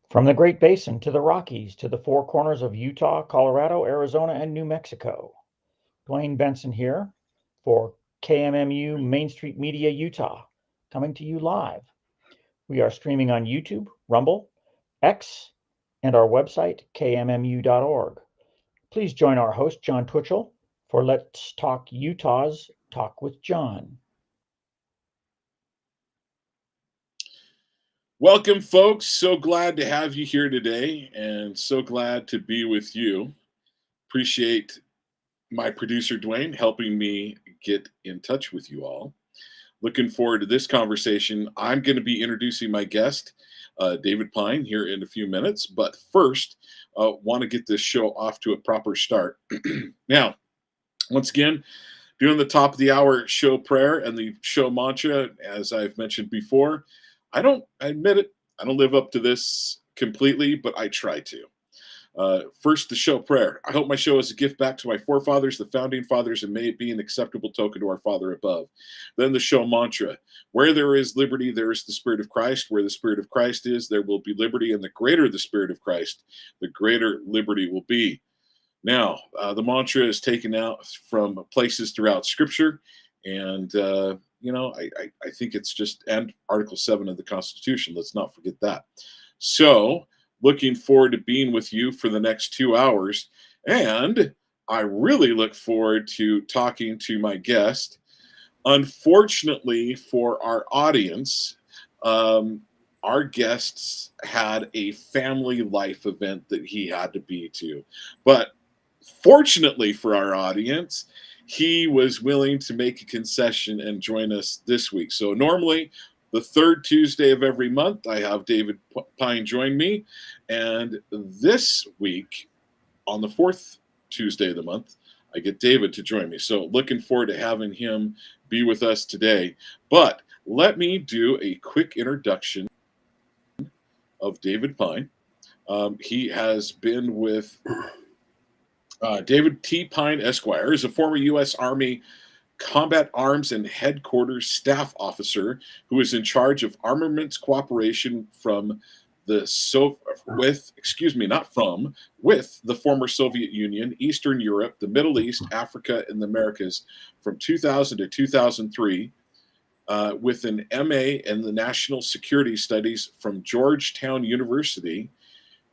From the Great Basin to the Rockies to the four corners of Utah, Colorado, Arizona, and New Mexico. Dwayne Benson here for KMMU Main Street Media Utah, coming to you live. We are streaming on YouTube, Rumble, X, and our website, kmmu.org. Please join our host, John Twitchell, for Let's Talk Utah's Talk with John. Welcome, folks. So glad to have you here today and so glad to be with you. Appreciate my producer, Dwayne, helping me get in touch with you all. Looking forward to this conversation. I'm going to be introducing my guest, David Pyne, here in a few minutes. But first, want to get this show off to a proper start. Now, once again, doing the top of the hour show prayer and the show mantra, as I've mentioned before. I admit it, I don't live up to this completely, but I try to. First, the show prayer. I hope my show is a gift back to my forefathers, the founding fathers, and may it be an acceptable token to our Father above. Then the show mantra. Where there is liberty, there is the Spirit of Christ. Where the Spirit of Christ is, there will be liberty, and the greater the Spirit of Christ, the greater liberty will be. Now, the mantra is taken out from places throughout Scripture, and I think it's just, and Article 7 of the Constitution. Let's not forget that. So, looking forward to being with you for the next 2 hours. And I really look forward to talking to my guest. Unfortunately for our audience, our guests had a family life event that he had to be to. But fortunately for our audience, he was willing to make a concession and join us this week. So normally, the third Tuesday of every month, I have David Pyne join me. And this week, on the fourth Tuesday of the month, I get David to join me. So looking forward to having him be with us today. But let me do a quick introduction of David Pyne. He has been with David T. Pyne, Esquire, is a former U.S. Army Combat Arms and Headquarters Staff Officer who is in charge of armaments cooperation with the former Soviet Union, Eastern Europe, the Middle East, Africa, and the Americas from 2000 to 2003, with an MA in the National Security Studies from Georgetown University.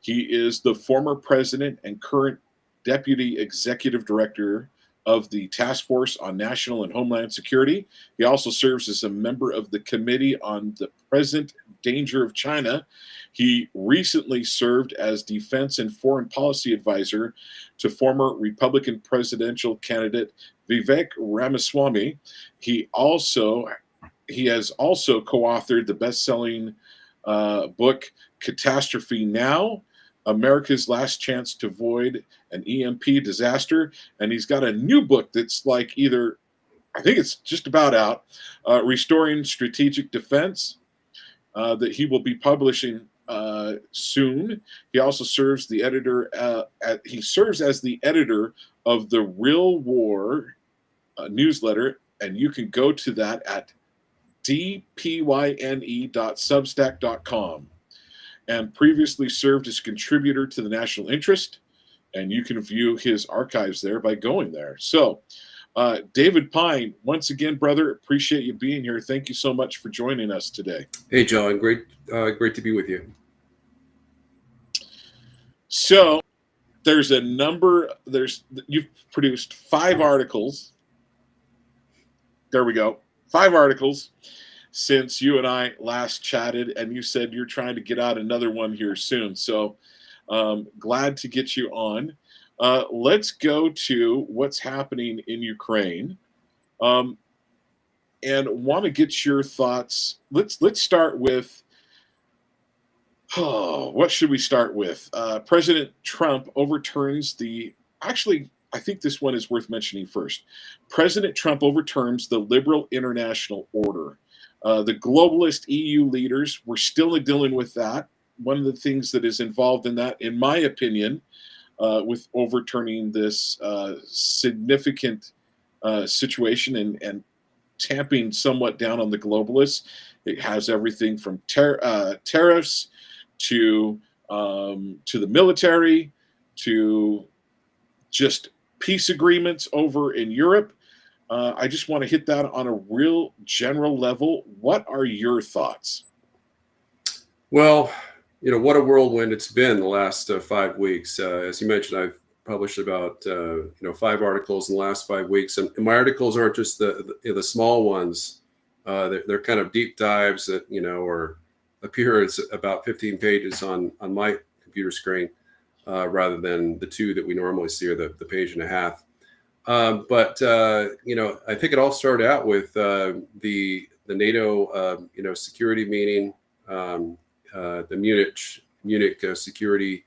He is the former president and current Deputy Executive Director of the Task Force on National and Homeland Security. He also serves as a member of the Committee on the Present Danger of China. He recently served as Defense and Foreign Policy Advisor to former Republican presidential candidate Vivek Ramaswamy. He has also co-authored the best-selling book Catastrophe Now: America's Last Chance to Avoid an EMP Disaster. And he's got a new book that's I think it's just about out, Restoring Strategic Defense, that he will be publishing soon. He also serves the editor. He serves as the editor of the Real War newsletter, and you can go to that at dpyne.substack.com. And previously served as contributor to the National Interest, and you can view his archives there by going there. So, David Pyne, once again, brother, appreciate you being here. Thank you so much for joining us today. Hey, John, great to be with you. So, you've produced 5 articles. There we go, 5 articles since you and I last chatted, and you said you're trying to get out another one here soon. So glad to get you on. Let's go to what's happening in Ukraine, and want to get your thoughts. Let's start with, what should we start with? President Trump overturns I think this one is worth mentioning first. President Trump overturns the liberal international order. The globalist EU leaders were still dealing with that. One of the things that is involved in that, in my opinion, with overturning this significant situation and tamping somewhat down on the globalists, it has everything from tariffs to to the military, to just peace agreements over in Europe. I just want to hit that on a real general level. What are your thoughts? Well, what a whirlwind it's been the last 5 weeks. As you mentioned, I've published about 5 articles in the last 5 weeks, and my articles aren't just the small ones. They're kind of deep dives that or appear as about 15 pages on my computer screen, rather than the 2 that we normally see, or the page and a half. But I think it all started out with the NATO security meeting, the Munich Security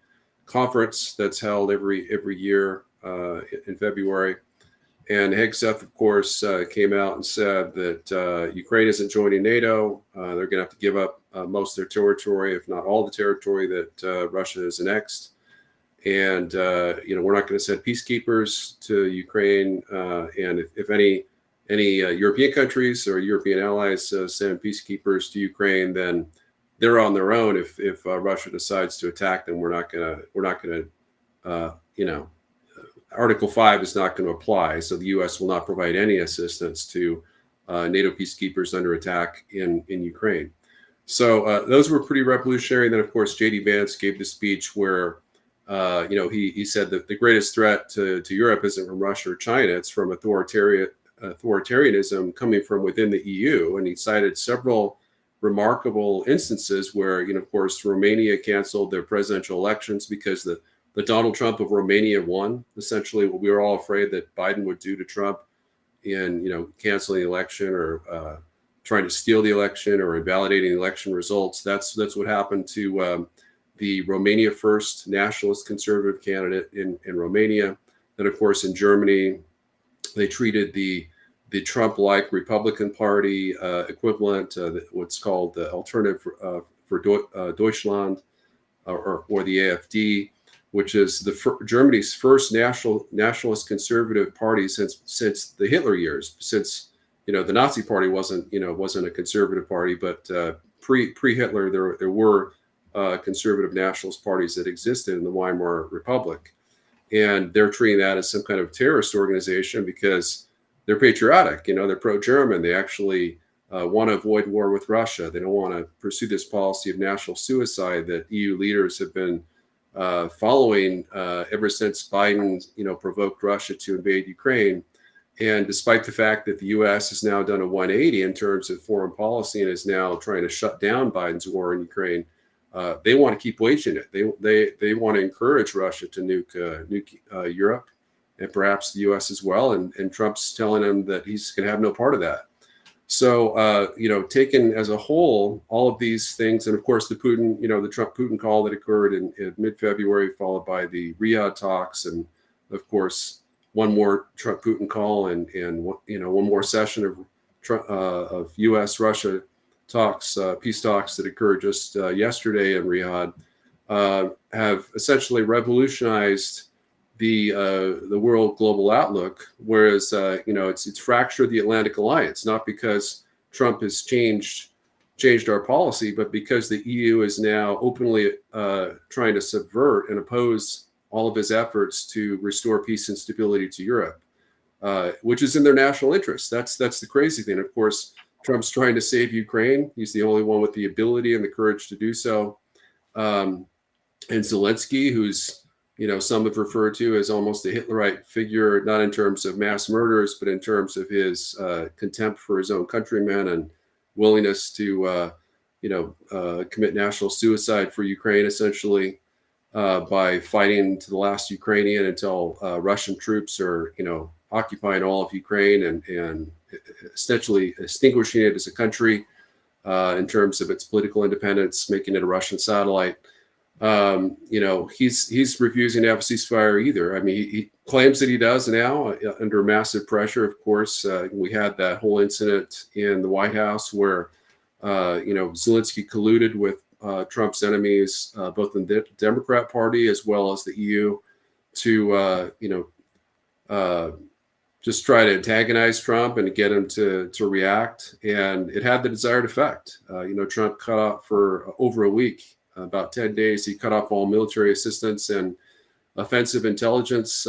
Conference that's held every year in February. And Hegseth, of course, came out and said that Ukraine isn't joining NATO. They're going to have to give up most of their territory, if not all the territory that Russia has annexed. And we're not going to send peacekeepers to Ukraine. And if any European countries or European allies send peacekeepers to Ukraine, then they're on their own. If Russia decides to attack them, we're not going to Article 5 is not going to apply. So the U.S. will not provide any assistance to NATO peacekeepers under attack in Ukraine. So those were pretty revolutionary. And then, of course, J.D. Vance gave the speech where he said that the greatest threat to Europe isn't from Russia or China. It's from authoritarianism coming from within the EU. And he cited several remarkable instances where, of course, Romania canceled their presidential elections because the Donald Trump of Romania won. Essentially, what we were all afraid that Biden would do to Trump in, canceling the election or trying to steal the election or invalidating the election results. That's what happened to the Romania First nationalist conservative candidate in Romania. Then, of course, in Germany, they treated the Trump-like Republican Party equivalent, what's called the Alternative for Deutschland, or the AfD, which is Germany's first nationalist conservative party since the Hitler years. Since the Nazi Party wasn't a conservative party, but pre-Hitler there were conservative nationalist parties that existed in the Weimar Republic, and they're treating that as some kind of terrorist organization because they're patriotic. They're pro-German. They actually want to avoid war with Russia. They don't want to pursue this policy of national suicide that EU leaders have been following ever since Biden, provoked Russia to invade Ukraine. And despite the fact that the U.S. has now done a 180 in terms of foreign policy and is now trying to shut down Biden's war in Ukraine, they want to keep waging it. They want to encourage Russia to nuke Europe and perhaps the U.S. as well. And Trump's telling them that he's going to have no part of that. So, taken as a whole, all of these things, and of course, the Trump-Putin call that occurred in mid-February, followed by the Riyadh talks, and of course, one more Trump-Putin call, and one more session of U.S.-Russia talks, peace talks that occurred just yesterday in Riyadh, have essentially revolutionized the world global outlook, whereas it's fractured the Atlantic Alliance, not because Trump has changed our policy, but because the EU is now openly trying to subvert and oppose all of his efforts to restore peace and stability to Europe, which is in their national interest. That's the crazy thing. Of course, Trump's trying to save Ukraine. He's the only one with the ability and the courage to do so. And Zelenskyy, who's some have referred to as almost a Hitlerite figure, not in terms of mass murders, but in terms of his contempt for his own countrymen and willingness to, commit national suicide for Ukraine, essentially, by fighting to the last Ukrainian until Russian troops are, occupying all of Ukraine and essentially extinguishing it as a country in terms of its political independence, making it a Russian satellite. He's refusing to have a ceasefire either. I mean, he claims that he does now under massive pressure. Of course, we had that whole incident in the White House where, Zelenskyy colluded with Trump's enemies, both in the Democrat Party as well as the EU, to, just try to antagonize Trump and get him to react. And it had the desired effect. Trump cut off for over a week about 10 days, he cut off all military assistance and offensive intelligence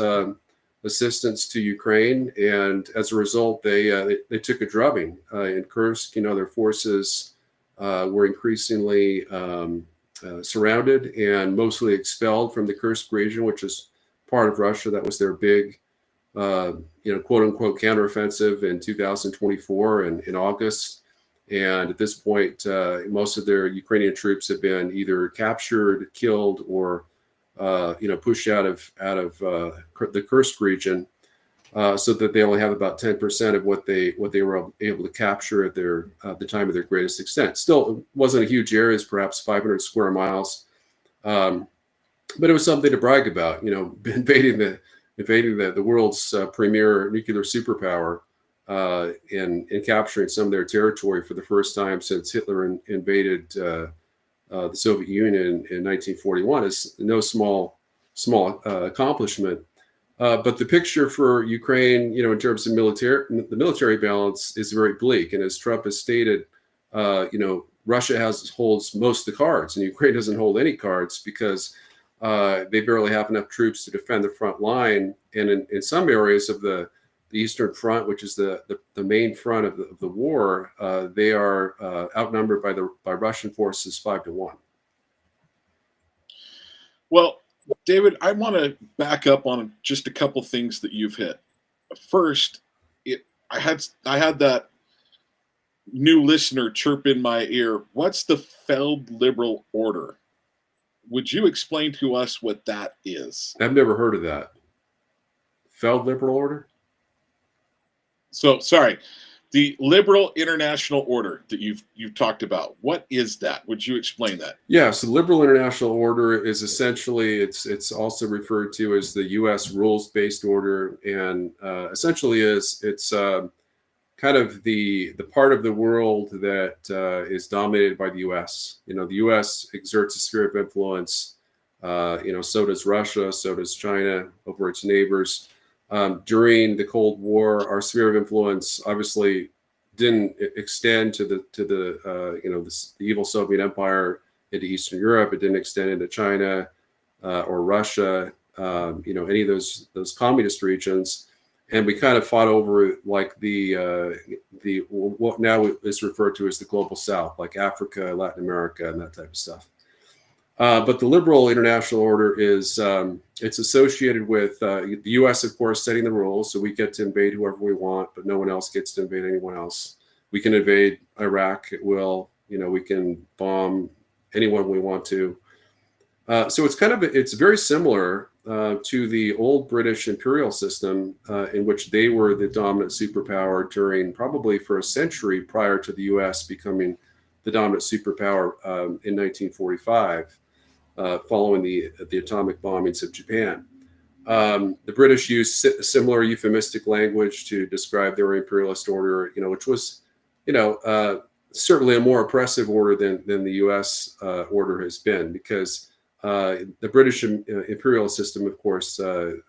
assistance to Ukraine, and as a result, they took a drubbing in Kursk. Their forces were increasingly surrounded and mostly expelled from the Kursk region, which is part of Russia. That was their big, quote unquote, counteroffensive in 2024 and in August. And at this point, most of their Ukrainian troops have been either captured, killed, or pushed out of the Kursk region, so that they only have about 10% of what they were able to capture at the time of their greatest extent. Still, it wasn't a huge area, it's perhaps 500 square miles, but it was something to brag about. Invading the world's premier nuclear superpower, and capturing some of their territory for the first time since Hitler invaded the Soviet Union in 1941 is no small accomplishment. But the picture for Ukraine, in terms of the military balance, is very bleak. And as Trump has stated, Russia holds most of the cards, and Ukraine doesn't hold any cards because they barely have enough troops to defend the front line. And in some areas of the Eastern Front, which is the main front of the war, they are outnumbered by Russian forces 5-1. Well, David, I want to back up on just a couple things that you've hit. First, I had that new listener chirp in my ear. What's the Feld Liberal Order? Would you explain to us what that is? I've never heard of that. Feld Liberal Order? So, sorry, the Liberal International Order that you've talked about. What is that? Would you explain that? Yeah, so the Liberal International Order is essentially, it's also referred to as the U.S. rules-based order, and essentially it's kind of the part of the world that is dominated by the U.S. The U.S. exerts a sphere of influence. So does Russia, so does China over its neighbors. During the Cold War, our sphere of influence obviously didn't extend to the evil Soviet Empire into Eastern Europe. It didn't extend into China or Russia, any of those communist regions. And we kind of fought over like what now is referred to as the global South, like Africa, Latin America, and that type of stuff. But the Liberal International Order is it's associated with the U.S., of course, setting the rules. So we get to invade whoever we want, but no one else gets to invade anyone else. We can invade Iraq at will. We can bomb anyone we want to. So it's very similar to the old British imperial system, in which they were the dominant superpower during probably for a century prior to the U.S. becoming the dominant superpower in 1945. Following the atomic bombings of Japan. The British used similar euphemistic language to describe their imperialist order, which was, certainly a more oppressive order than the U.S. Order has been, because the British imperial system, of course,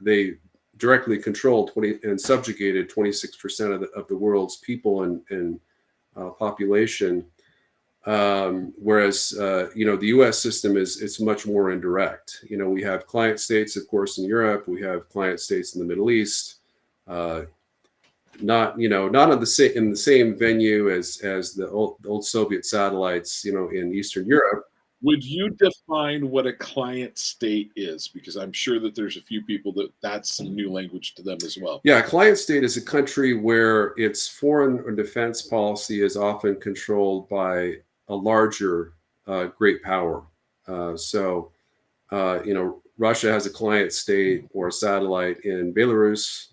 they directly controlled and subjugated 26% of the world's people and population. Whereas, the U.S. system is much more indirect. We have client states, of course, in Europe. We have client states in the Middle East. Not in the same venue as the old Soviet satellites, in Eastern Europe. Would you define what a client state is? Because I'm sure that there's a few people that's some new language to them as well. Yeah, a client state is a country where its foreign or defense policy is often controlled by a larger great power. Russia has a client state or a satellite in Belarus,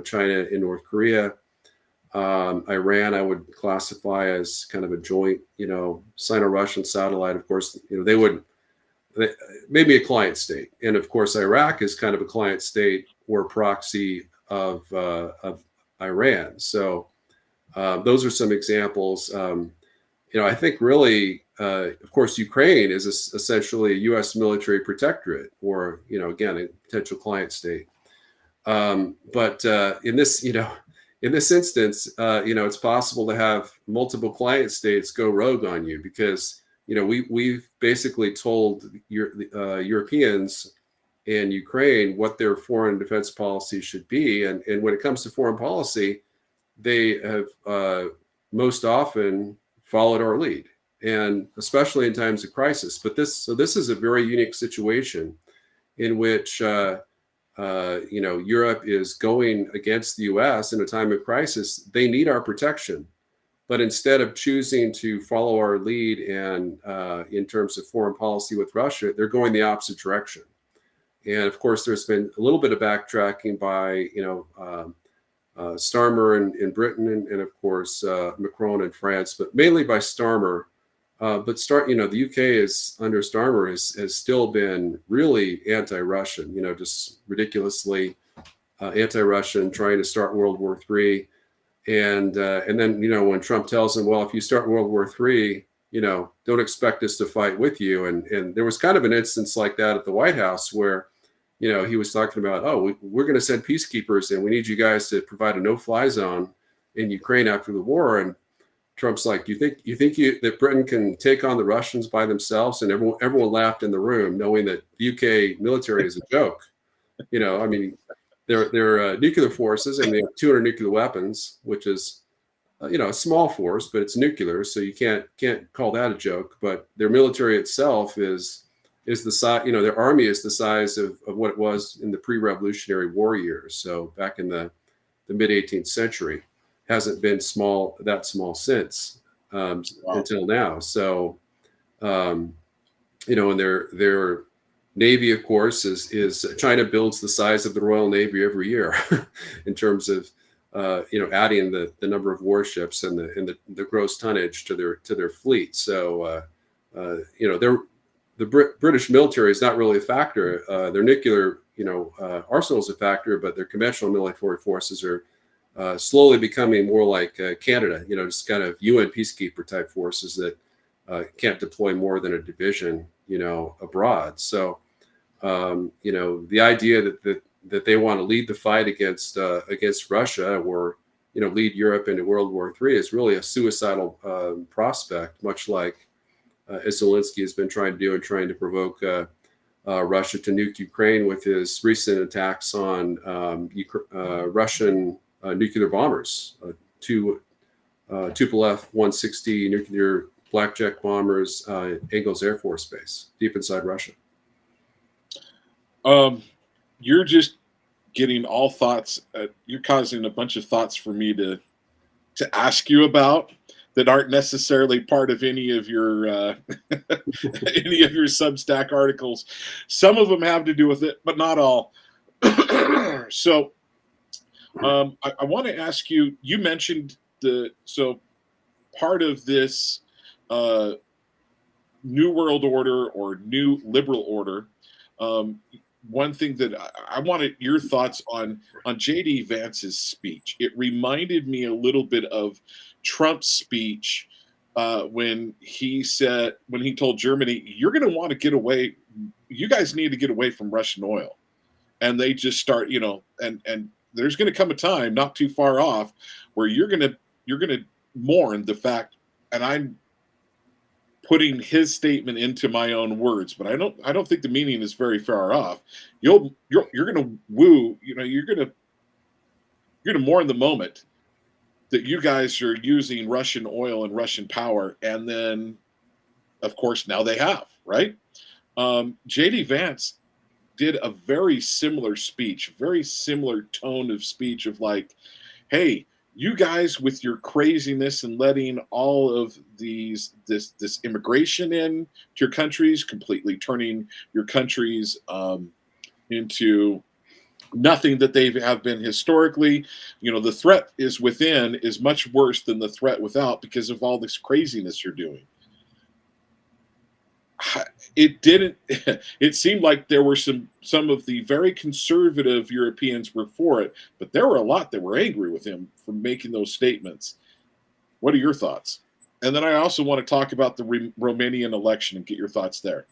China in North Korea. Iran, I would classify as kind of a joint, Sino-Russian satellite. Of course, maybe a client state. And of course, Iraq is kind of a client state or proxy of Iran. So those are some examples. I think really, of course, Ukraine is essentially a U.S. military protectorate, or again, a potential client state. But in this instance, it's possible to have multiple client states go rogue on you, because we've basically told Europeans and Ukraine what their foreign defense policy should be, and when it comes to foreign policy, they have most often followed our lead, and especially in times of crisis. But this is a very unique situation in which Europe is going against the U.S. in a time of crisis. They need our protection, but instead of choosing to follow our lead and in terms of foreign policy with Russia, they're going the opposite direction. And of course, there's been a little bit of backtracking by Starmer in Britain and of course Macron in France, but mainly by Starmer. But the UK is under Starmer has still been really anti-Russian, just ridiculously anti-Russian, trying to start World War III. And then, when Trump tells him, well, if you start World War III, don't expect us to fight with you. And there was kind of an instance like that at the White House where, he was talking about, we're going to send peacekeepers and we need you guys to provide a no-fly zone in Ukraine after the war. And Trump's like, you think that Britain can take on the Russians by themselves? And everyone laughed in the room, knowing that the UK military is a joke. They're nuclear forces, and they have 200 nuclear weapons, which is a small force, but it's nuclear, so you can't call that a joke. But their military itself is the size, their army is the size of what it was in the pre-Revolutionary War years. So back in the mid 18th century, hasn't been that small since until now. So and their Navy, of course, is China builds the size of the Royal Navy every year in terms of adding the number of warships and the gross tonnage to their fleet. So the British military is not really a factor. Their nuclear arsenal is a factor, but their conventional military forces are slowly becoming more like Canada. Just kind of UN peacekeeper type forces that can't deploy more than a division abroad. So the idea that they want to lead the fight against Russia or lead Europe into World War III is really a suicidal prospect, much like as Zelenskyy has been trying to do and trying to provoke Russia to nuke Ukraine with his recent attacks on Russian nuclear bombers, two Tupolev 160 nuclear blackjack bombers, Engels Air Force Base, deep inside Russia. You're just getting all thoughts. You're causing a bunch of thoughts for me to ask you about that aren't necessarily part of any of your any of your Substack articles. Some of them have to do with it, but not all. So I want to ask you. You mentioned part of this New World Order or New Liberal Order. One thing that I wanted your thoughts on J.D. Vance's speech. It reminded me a little bit of Trump's speech when he told Germany, "You're going to want to get away. You guys need to get away from Russian oil," and they just start, and there's going to come a time not too far off where you're going to mourn the fact, and I'm putting his statement into my own words, but I don't think the meaning is very far off. You're going to woo, you're going to mourn the moment that you guys are using Russian oil and Russian power, and then, of course, now they have, right? J.D. Vance did a very similar speech, very similar tone of speech of like, hey, you guys with your craziness and letting all of this immigration in to your countries, completely turning your countries into nothing that they have been historically. The threat is within is much worse than the threat without because of all this craziness you're doing. It seemed like there were some of the very conservative Europeans were for it, but there were a lot that were angry with him for making those statements. What are your thoughts? And then I also want to talk about the Romanian election and get your thoughts there.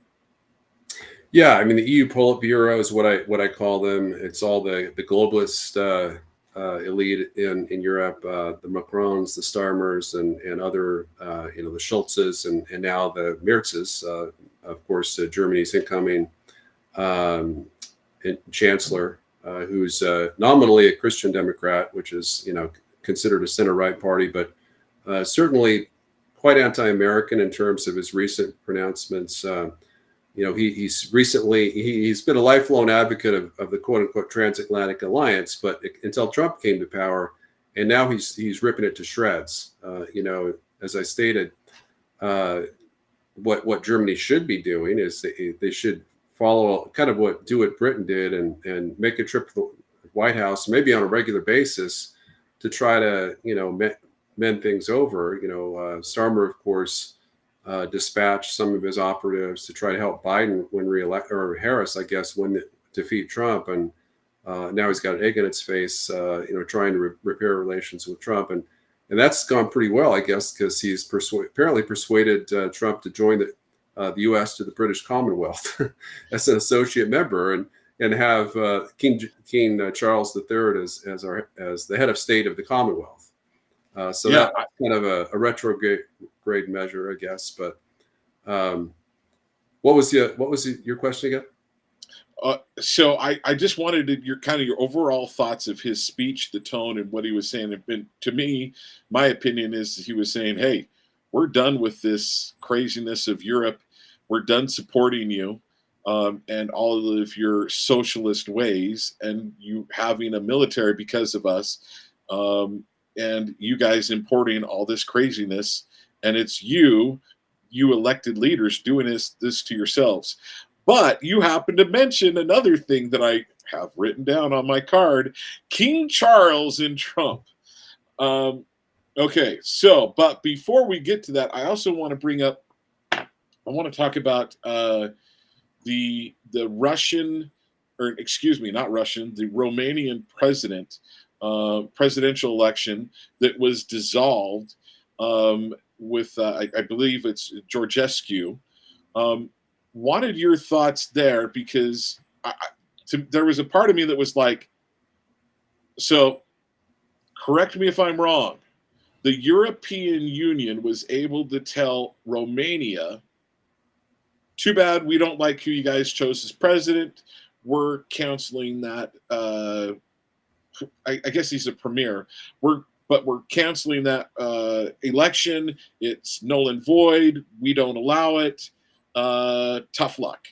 Yeah, I mean, the EU Politburo is what I call them. It's all the globalist elite in Europe, the Macrons, the Starmers, and other, the Schultzes, and now the Merzes, of course, Germany's incoming chancellor, who's nominally a Christian Democrat, which is, considered a center-right party, but certainly quite anti-American in terms of his recent pronouncements. He's been a lifelong advocate of the quote-unquote transatlantic alliance, but until Trump came to power, and now he's ripping it to shreds. As I stated, what Germany should be doing is they should follow kind of what Britain did and make a trip to the White House, maybe on a regular basis, to try to mend things over. Starmer, of course, dispatched some of his operatives to try to help Biden win or Harris, I guess, defeat Trump, and now he's got an egg in its face, trying to repair relations with Trump, and that's gone pretty well, I guess, because he's apparently persuaded Trump to join the U.S. to the British Commonwealth as an associate member, and have King Charles III as the head of state of the Commonwealth. So Yeah. that's kind of a retrograde measure, I guess. But what was your question again? So I just wanted your overall thoughts of his speech, the tone, and what he was saying. And to me, my opinion is he was saying, "Hey, we're done with this craziness of Europe. We're done supporting you and all of your socialist ways, and you having a military because of us, and you guys importing all this craziness, and it's you elected leaders doing this to yourselves." But you happen to mention another thing that I have written down on my card: King Charles and Trump. Okay, so, but before we get to that, I also want to bring up, I want to talk about the Russian, or excuse me, not Russian, the Romanian presidential election that was dissolved with, I believe it's Georgescu. Wanted your thoughts there, because there was a part of me that was like, so correct me if I'm wrong, the European Union was able to tell Romania, too bad, we don't like who you guys chose as president, we're canceling that, I guess he's a premier, but we're canceling that election, it's null and void, we don't allow it, tough luck.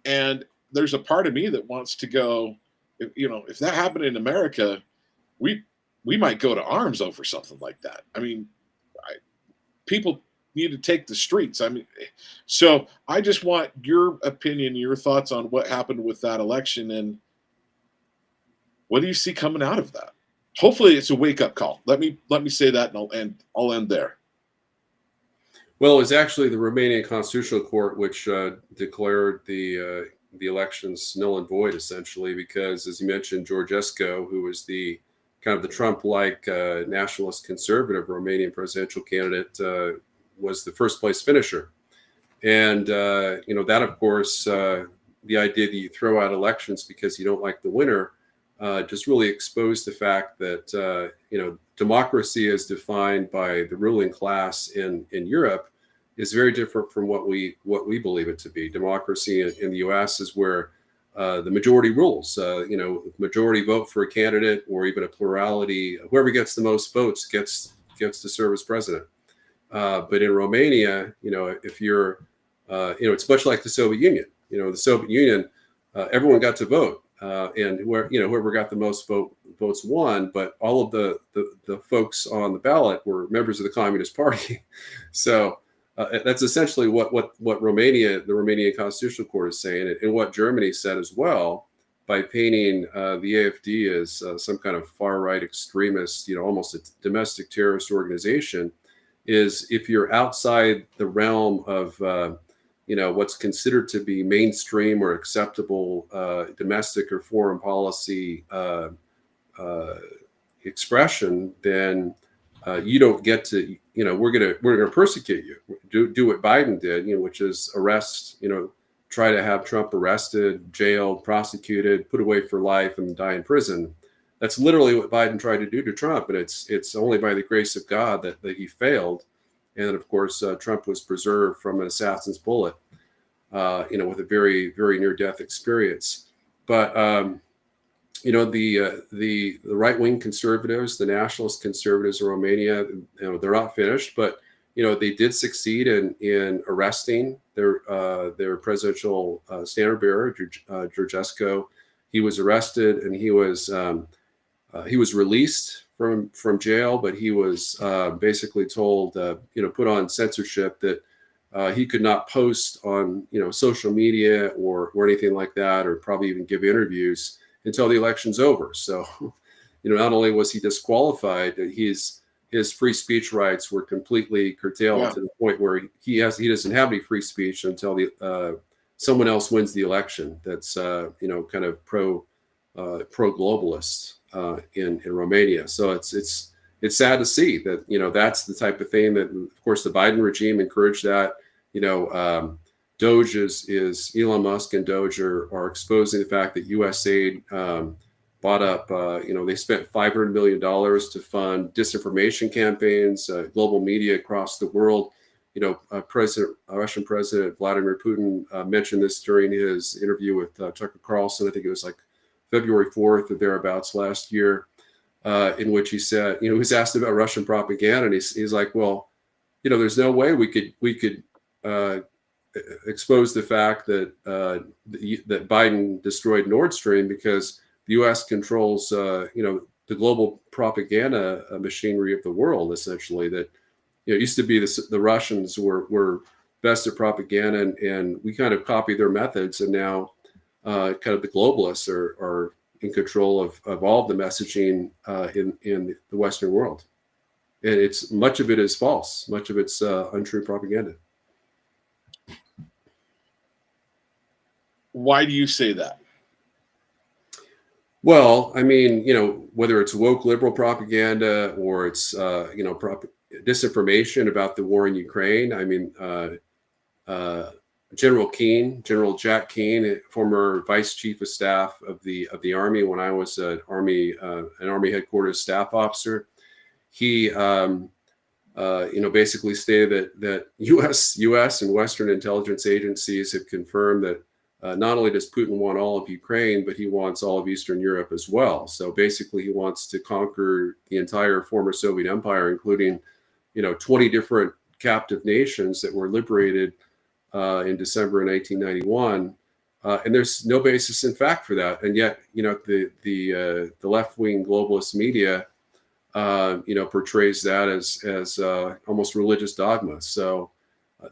And there's a part of me that wants to go, if that happened in America, we might go to arms over something like that. I mean, people need to take the streets. I mean, so I just want your opinion, your thoughts on what happened with that election, and what do you see coming out of that? Hopefully it's a wake-up call. Let me say that, and I'll end there. Well, it was actually the Romanian Constitutional Court which declared the elections null and void, essentially, because, as you mentioned, Georgescu, who was the kind of the Trump-like nationalist conservative Romanian presidential candidate, was the first place finisher. And that, of course, the idea that you throw out elections because you don't like the winner, just really exposed the fact that democracy as defined by the ruling class in Europe is very different from what we believe it to be. Democracy in the U.S. is where the majority rules. Majority vote for a candidate, or even a plurality. Whoever gets the most votes gets to serve as president. But in Romania, if you're, it's much like the Soviet Union. The Soviet Union, everyone got to vote. And whoever got the most votes won, but all of the folks on the ballot were members of the Communist Party. So that's essentially what Romania, the Romanian Constitutional Court, is saying, and what Germany said as well, by painting the AfD as some kind of far right extremist, almost a domestic terrorist organization, is if you're outside the realm of what's considered to be mainstream or acceptable domestic or foreign policy expression, then you don't get to, we're gonna persecute you. Do what Biden did, which is arrest, try to have Trump arrested, jailed, prosecuted, put away for life, and die in prison. that's literally what Biden tried to do to Trump, and it's only by the grace of God that he failed, and of course Trump was preserved from an assassin's bullet, with a very, very near-death experience. But the right-wing conservatives, the nationalist conservatives in Romania, they're not finished, but they did succeed in arresting their presidential standard bearer, Georgescu. He was arrested and he was released from jail, but he was basically told, put on censorship that he could not post on social media or anything like that, or probably even give interviews until the election's over. So, not only was he disqualified, his free speech rights were completely curtailed to the point where he doesn't have any free speech until someone else wins the election. That's kind of pro globalist in Romania. So it's sad to see that that's the type of thing that, of course, the Biden regime encouraged that. Doge is Elon Musk and Doge are exposing the fact that U.S. aid bought up, they spent $500 million to fund disinformation campaigns, global media across the world. Russian President Vladimir Putin mentioned this during his interview with Tucker Carlson. I think it was like February 4th or thereabouts last year, in which he said, he was asked about Russian propaganda, and he's like, well, there's no way we could expose the fact that that Biden destroyed Nord Stream, because the U.S. controls, the global propaganda machinery of the world. Essentially, that it used to be the Russians were best at propaganda, and we kind of copied their methods, and now kind of the globalists are in control of all of the messaging in the Western world, and much of it is false, much of it's untrue propaganda. Why do you say that? Well, I mean, whether it's woke liberal propaganda or it's, disinformation about the war in Ukraine. I mean, General Jack Keane, former vice chief of staff of the Army when I was an Army headquarters staff officer, he, basically stated that U.S. and Western intelligence agencies have confirmed that not only does Putin want all of Ukraine, but he wants all of Eastern Europe as well. So basically, he wants to conquer the entire former Soviet Empire, including, 20 different captive nations that were liberated in December of 1991. And there's no basis in fact for that. And yet, the left-wing globalist media, portrays that as almost religious dogma. So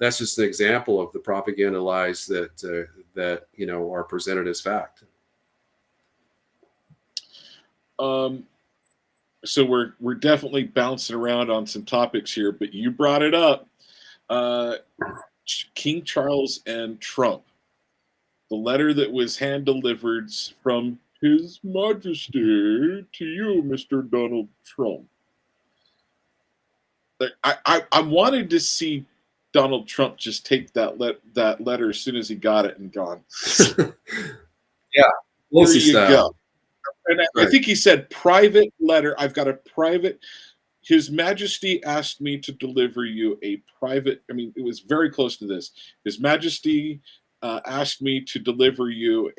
that's just an example of the propaganda lies that are presented as fact. So we're definitely bouncing around on some topics here, but you brought it up. King Charles and Trump, the letter that was hand delivered from His Majesty to you, Mr. Donald Trump. I wanted to see Donald Trump just take that letter as soon as he got it and gone. Yeah, there you go. And I think he said private letter. I've got a private. His Majesty asked me to deliver you a private. I mean, it was very close to this. His Majesty asked me to deliver you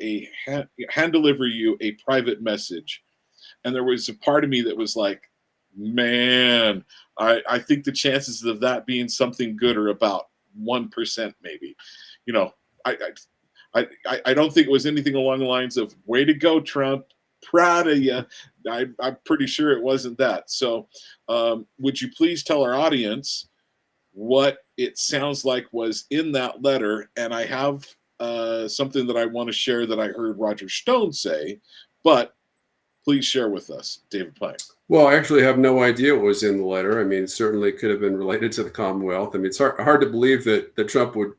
hand deliver you a private message, and there was a part of me that was like, man, I think the chances of that being something good are about 1%, maybe. I don't think it was anything along the lines of "Way to go, Trump! Proud of you." I'm pretty sure it wasn't that. So, would you please tell our audience what it sounds like was in that letter? And I have something that I want to share that I heard Roger Stone say, but please share with us, David Pyne. Well, I actually have no idea what was in the letter. I mean, it certainly could have been related to the Commonwealth. I mean, it's hard to believe that Trump would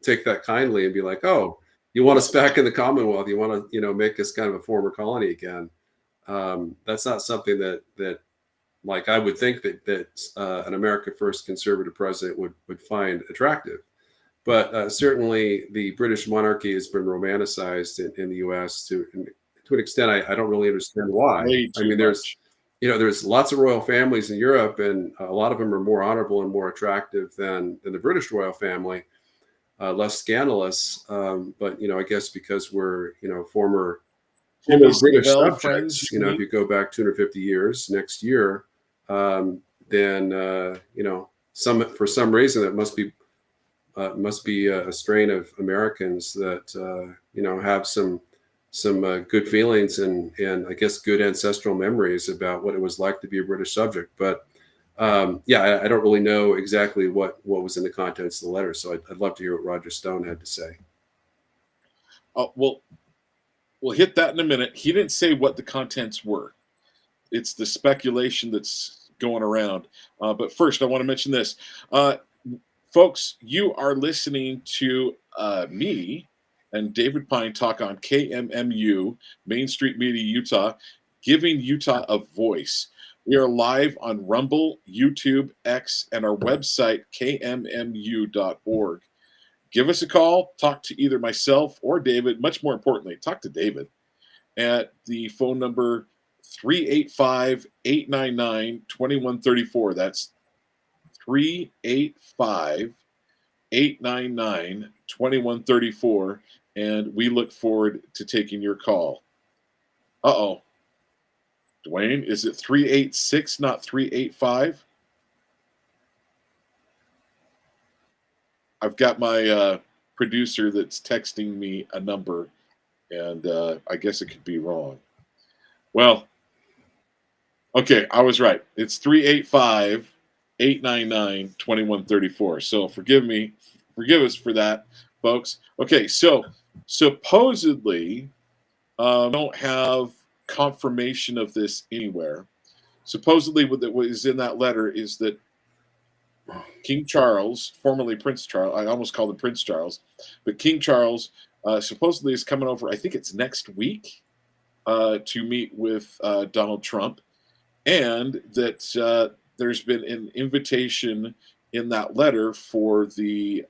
take that kindly and be like, "Oh, you want us back in the Commonwealth? You want to make us kind of a former colony again?" That's not something that like I would think that an America First conservative president would find attractive. But certainly, the British monarchy has been romanticized in the U.S. to to an extent, I don't really understand why. Way I too mean, much. there's lots of royal families in Europe, and a lot of them are more honorable and more attractive than the British royal family, less scandalous. But I guess because we're former Jimmy British Savile subjects, friends, you if mean? you go back 250 years next year, then for some reason it must be a strain of Americans that have some good feelings and I guess good ancestral memories about what it was like to be a British subject. But I don't really know exactly what was in the contents of the letter, so I'd love to hear what Roger Stone had to say. Oh, well, we'll hit that in a minute. He didn't say what the contents were. It's the speculation that's going around. But first, I want to mention this. Folks, you are listening to me and David Pyne talk on KMMU, Main Street Media, Utah, giving Utah a voice. We are live on Rumble, YouTube, X, and our website, kmmu.org. Give us a call. Talk to either myself or David. Much more importantly, talk to David at the phone number 385-899-2134. That's 385-899-2134. And we look forward to taking your call. Uh-oh. Dwayne, is it 386, not 385? I've got my producer that's texting me a number, and I guess it could be wrong. Well, okay, I was right. It's 385-899-2134. So forgive us for that, folks. Okay, so supposedly, don't have confirmation of this anywhere. Supposedly, what is in that letter is that King Charles, formerly Prince Charles, I almost called him Prince Charles, but King Charles supposedly is coming over, I think it's next week, to meet with Donald Trump, and that there's been an invitation in that letter for the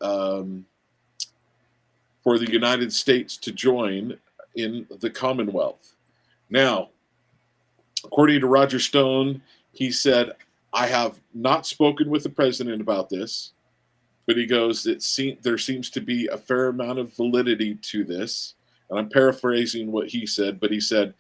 United States to join in the Commonwealth. Now, according to Roger Stone, he said, I have not spoken with the president about this, but he goes, there seems to be a fair amount of validity to this. And I'm paraphrasing what he said, but he said,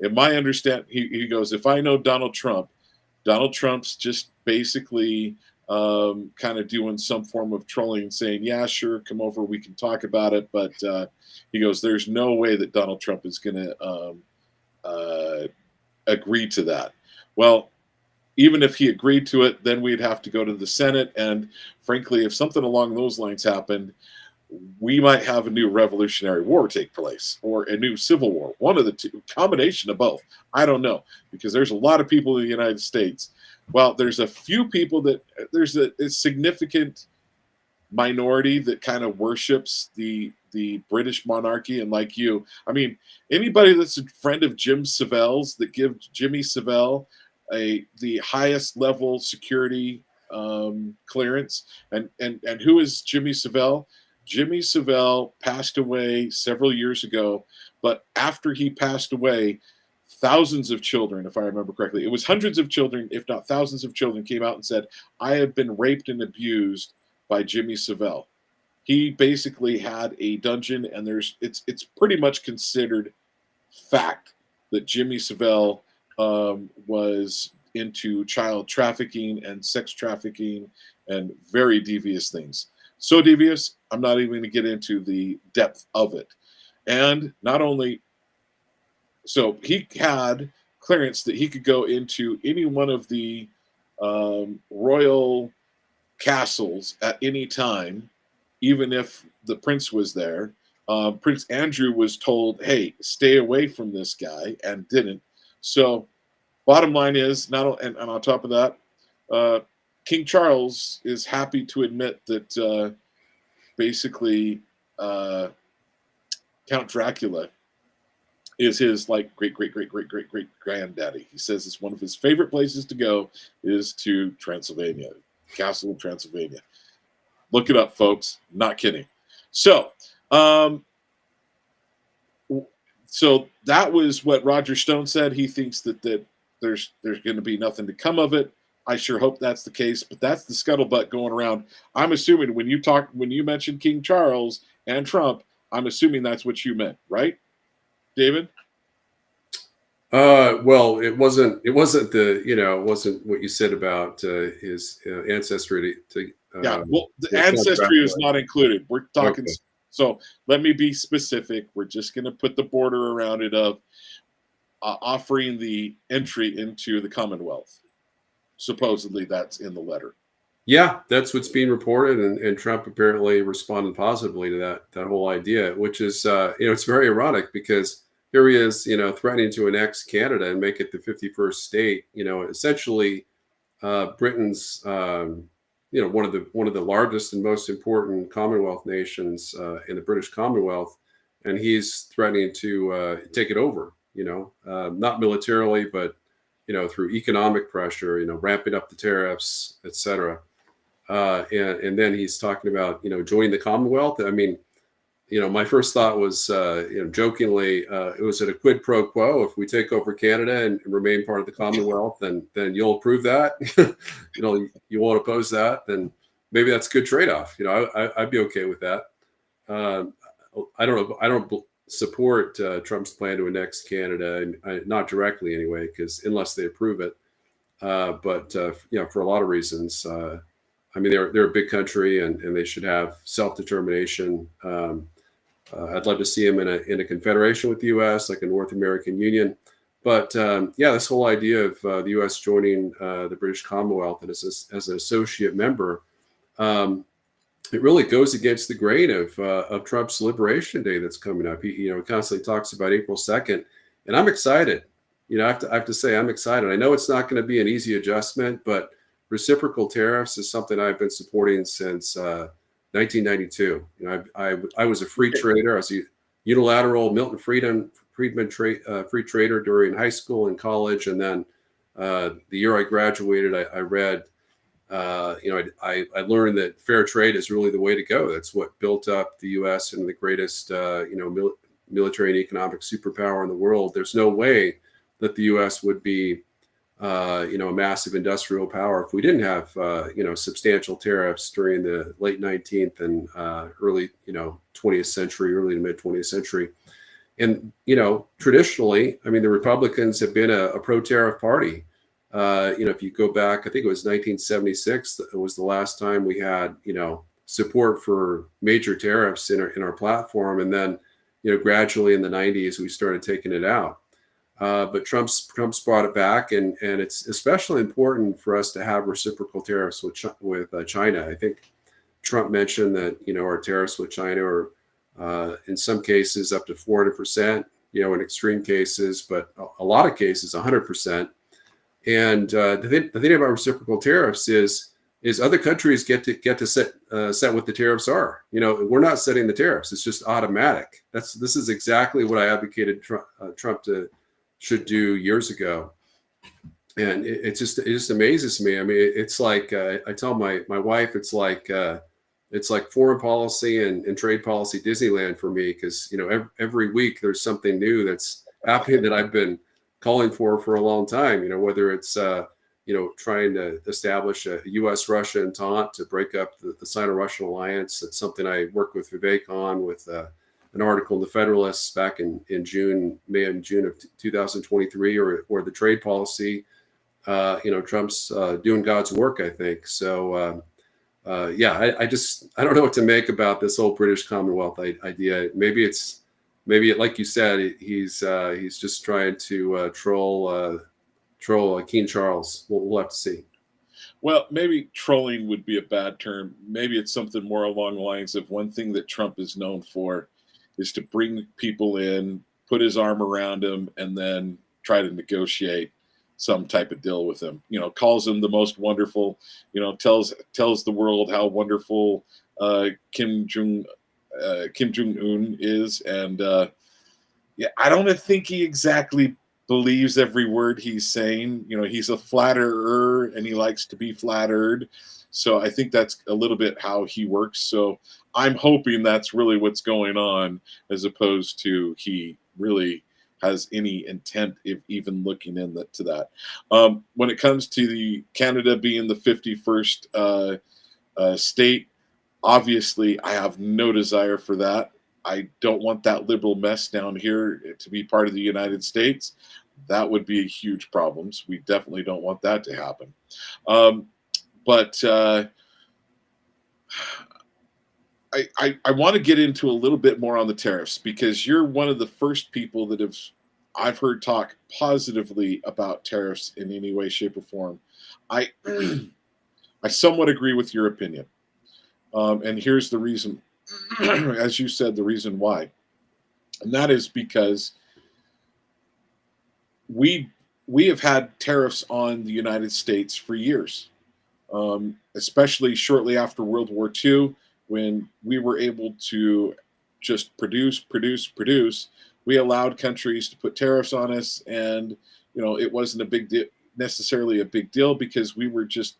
in my understanding, he goes, if I know Donald Trump's just basically kind of doing some form of trolling, saying, yeah, sure, come over, we can talk about it. But he goes, there's no way that Donald Trump is going to agree to that. Well, even if he agreed to it, then we'd have to go to the Senate. And frankly, if something along those lines happened, we might have a new Revolutionary War take place or a new Civil War, one of the two, combination of both. I don't know, because there's a lot of people in the United States. Well, there's a few people there's a significant minority that kind of worships the British monarchy. And like you, I mean, anybody that's a friend of Jim Savile's that give Jimmy Savile the highest level security clearance. And who is Jimmy Savile? Jimmy Savile passed away several years ago, but after he passed away, thousands of children, if I remember correctly, it was hundreds of children, if not thousands of children, came out and said, I have been raped and abused by Jimmy Savile. He basically had a dungeon, and it's pretty much considered fact that Jimmy Savile was into child trafficking and sex trafficking and very devious things. So devious, I'm not even going to get into the depth of it. And not only, so he had clearance that he could go into any one of the royal castles at any time, even if the prince was there. Prince Andrew was told, hey, stay away from this guy, and didn't. So bottom line is, and on top of that, King Charles is happy to admit that basically Count Dracula is his like great granddaddy. He says it's one of his favorite places to go is to Transylvania, Castle of Transylvania. Look it up, folks. Not kidding. So So that was what Roger Stone said. He thinks that there's going to be nothing to come of it. I sure hope that's the case, but that's the scuttlebutt going around. I'm assuming when you mentioned King Charles and Trump, I'm assuming that's what you meant, right, David? Well, it wasn't it wasn't what you said about his ancestry to Yeah, well, the ancestry is not included. We're talking. Okay. So let me be specific. We're just going to put the border around it of offering the entry into the Commonwealth. Supposedly that's in the letter. Yeah, that's what's being reported, and Trump apparently responded positively to that whole idea, which is it's very ironic because here he is, threatening to annex Canada and make it the 51st state. Essentially, Britain's one of the largest and most important Commonwealth nations in the British Commonwealth, and he's threatening to take it over. Not militarily, but through economic pressure, ramping up the tariffs, etc. And then he's talking about joining the Commonwealth. I mean, my first thought was jokingly, it was at a quid pro quo. If we take over Canada and remain part of the Commonwealth, then you'll approve that. You won't oppose that. Then maybe that's a good trade-off. I'd be okay with that. I don't support Trump's plan to annex Canada, and not directly anyway, because unless they approve it. But for a lot of reasons. I mean, they're a big country, and they should have self-determination. I'd love to see them in a confederation with the U.S., like a North American Union. But this whole idea of the U.S. joining the British Commonwealth and as an associate member, it really goes against the grain of Trump's Liberation Day that's coming up. He constantly talks about April 2nd, and I'm excited. I have to say I'm excited. I know it's not going to be an easy adjustment, but reciprocal tariffs is something I've been supporting since 1992. I was a free trader. I was a unilateral Milton Friedman free trader during high school and college, and then the year I graduated, I read. I learned that fair trade is really the way to go. That's what built up the U.S. and the greatest military and economic superpower in the world. There's no way that the U.S. would be a massive industrial power if we didn't have substantial tariffs during the late 19th and early 20th century, early to mid 20th century. And traditionally, I mean, the Republicans have been a pro-tariff party. If you go back, I think it was 1976. It was the last time we had support for major tariffs in our platform, and then gradually in the 90s we started taking it out. But Trump's brought it back, and it's especially important for us to have reciprocal tariffs with China. I think Trump mentioned that our tariffs with China are in some cases up to 400%, in extreme cases, but a lot of cases 100%. And the thing about reciprocal tariffs is other countries get to set what the tariffs are. We're not setting the tariffs; it's just automatic. This is exactly what I advocated Trump should do years ago, and it just amazes me. I mean, it's like I tell my wife, it's like foreign policy and trade policy Disneyland for me, because every week there's something new that's happening that I've been calling for a long time. Whether it's trying to establish a U.S.-Russia entente to break up the Sino-Russian alliance. That's something I worked with Vivek on with an article in the Federalists back in May and June of 2023, or the trade policy. Trump's doing God's work, I think. So I don't know what to make about this whole British Commonwealth idea. Maybe like you said, he's just trying to troll King Charles. We'll have to see. Well, maybe trolling would be a bad term. Maybe it's something more along the lines of, one thing that Trump is known for is to bring people in, put his arm around them, and then try to negotiate some type of deal with them. Calls him the most wonderful. Tells the world how wonderful Kim Jong-un is, and I don't think he exactly believes every word he's saying. He's a flatterer, and he likes to be flattered. So I think that's a little bit how he works. So I'm hoping that's really what's going on, as opposed to he really has any intent of even looking into that. When it comes to the Canada being the 51st state, obviously I have no desire for that. I don't want that liberal mess down here to be part of the United States. That would be a huge problem. So we definitely don't want that to happen. But I want to get into a little bit more on the tariffs, because you're one of the first people that I've heard talk positively about tariffs in any way, shape, or form. I I somewhat agree with your opinion, and here's the reason. As you said, the reason why, and that is because we have had tariffs on the United States for years, especially shortly after World War II, when we were able to just produce. We allowed countries to put tariffs on us, and it wasn't a big deal, necessarily a big deal, because we were just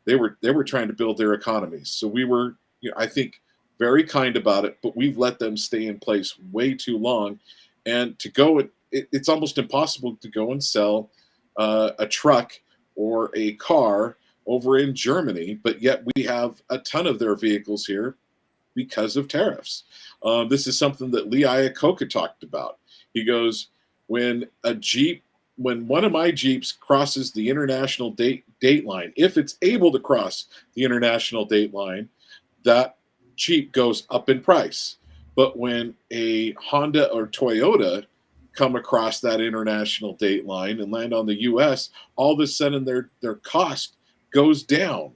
they were trying to build their economies. So we were, I think, very kind about it, but we've let them stay in place way too long, and to go, it's almost impossible to go and sell a truck or a car over in Germany, but yet we have a ton of their vehicles here because of tariffs. This is something that Lee Iacocca talked about. He goes, when one of my Jeeps crosses the international date line, if it's able to cross the international date line, that Jeep goes up in price. But when a Honda or Toyota come across that international date line and land on the U.S., all of a sudden their cost goes down.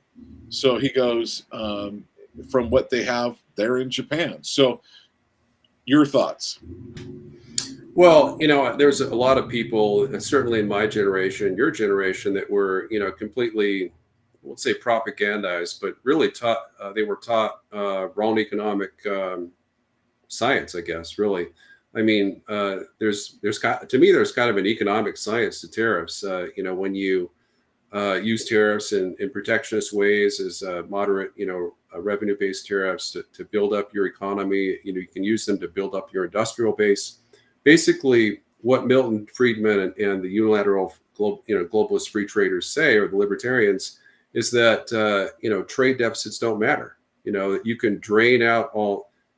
So he goes, from what they have there in Japan. So your thoughts? Well, there's a lot of people, certainly in my generation, your generation, that were, completely, let's say, propagandized, but really they were taught wrong economic science, I guess, really. I mean, there's kind of an economic science to tariffs. When you use tariffs in protectionist ways as moderate, revenue-based tariffs to build up your economy. You can use them to build up your industrial base. Basically, what Milton Friedman and the unilateral globalist free traders say, or the libertarians, is that trade deficits don't matter. You can drain out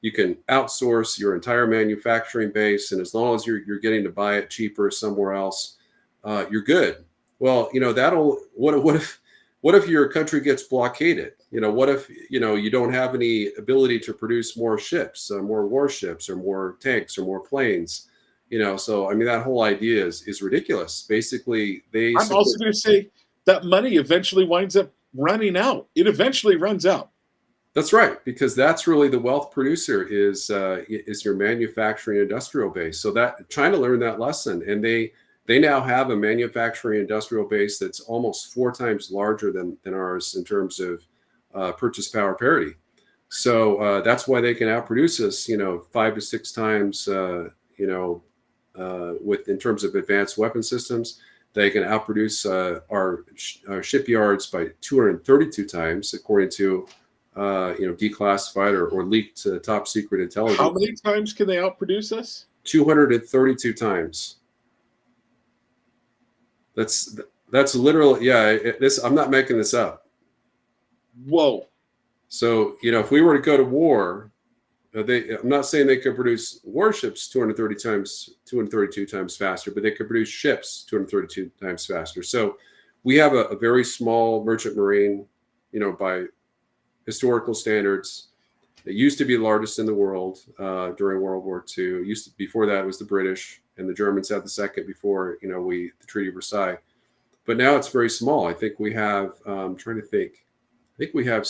you can outsource your entire manufacturing base, and as long as you're getting to buy it cheaper somewhere else, you're good. Well, what if your country gets blockaded? What if you don't have any ability to produce more ships, more warships, or more tanks, or more planes? So I mean, that whole idea is ridiculous. Basically, I'm also going to say that money eventually winds up running out. It eventually runs out. That's right, because that's really the wealth producer is your manufacturing industrial base. So that China learned that lesson, and they now have a manufacturing industrial base that's almost 4 times larger than ours in terms of purchase power parity. So that's why they can outproduce us, 5 to 6 times, in terms of advanced weapon systems. They can outproduce our shipyards by 232 times, according to declassified or leaked top secret intelligence. How many times can they outproduce us? 232 times. That's literal. Yeah, I'm not making this up. Whoa. So, if we were to go to war, I'm not saying they could produce warships 232 times faster, but they could produce ships 232 times faster. So we have a very small merchant marine, by historical standards. It used to be the largest in the world during World War II. Before that, it was the British, and the Germans had the second before, the Treaty of Versailles. But now it's very small. I think we have, I'm trying to think. I think we have,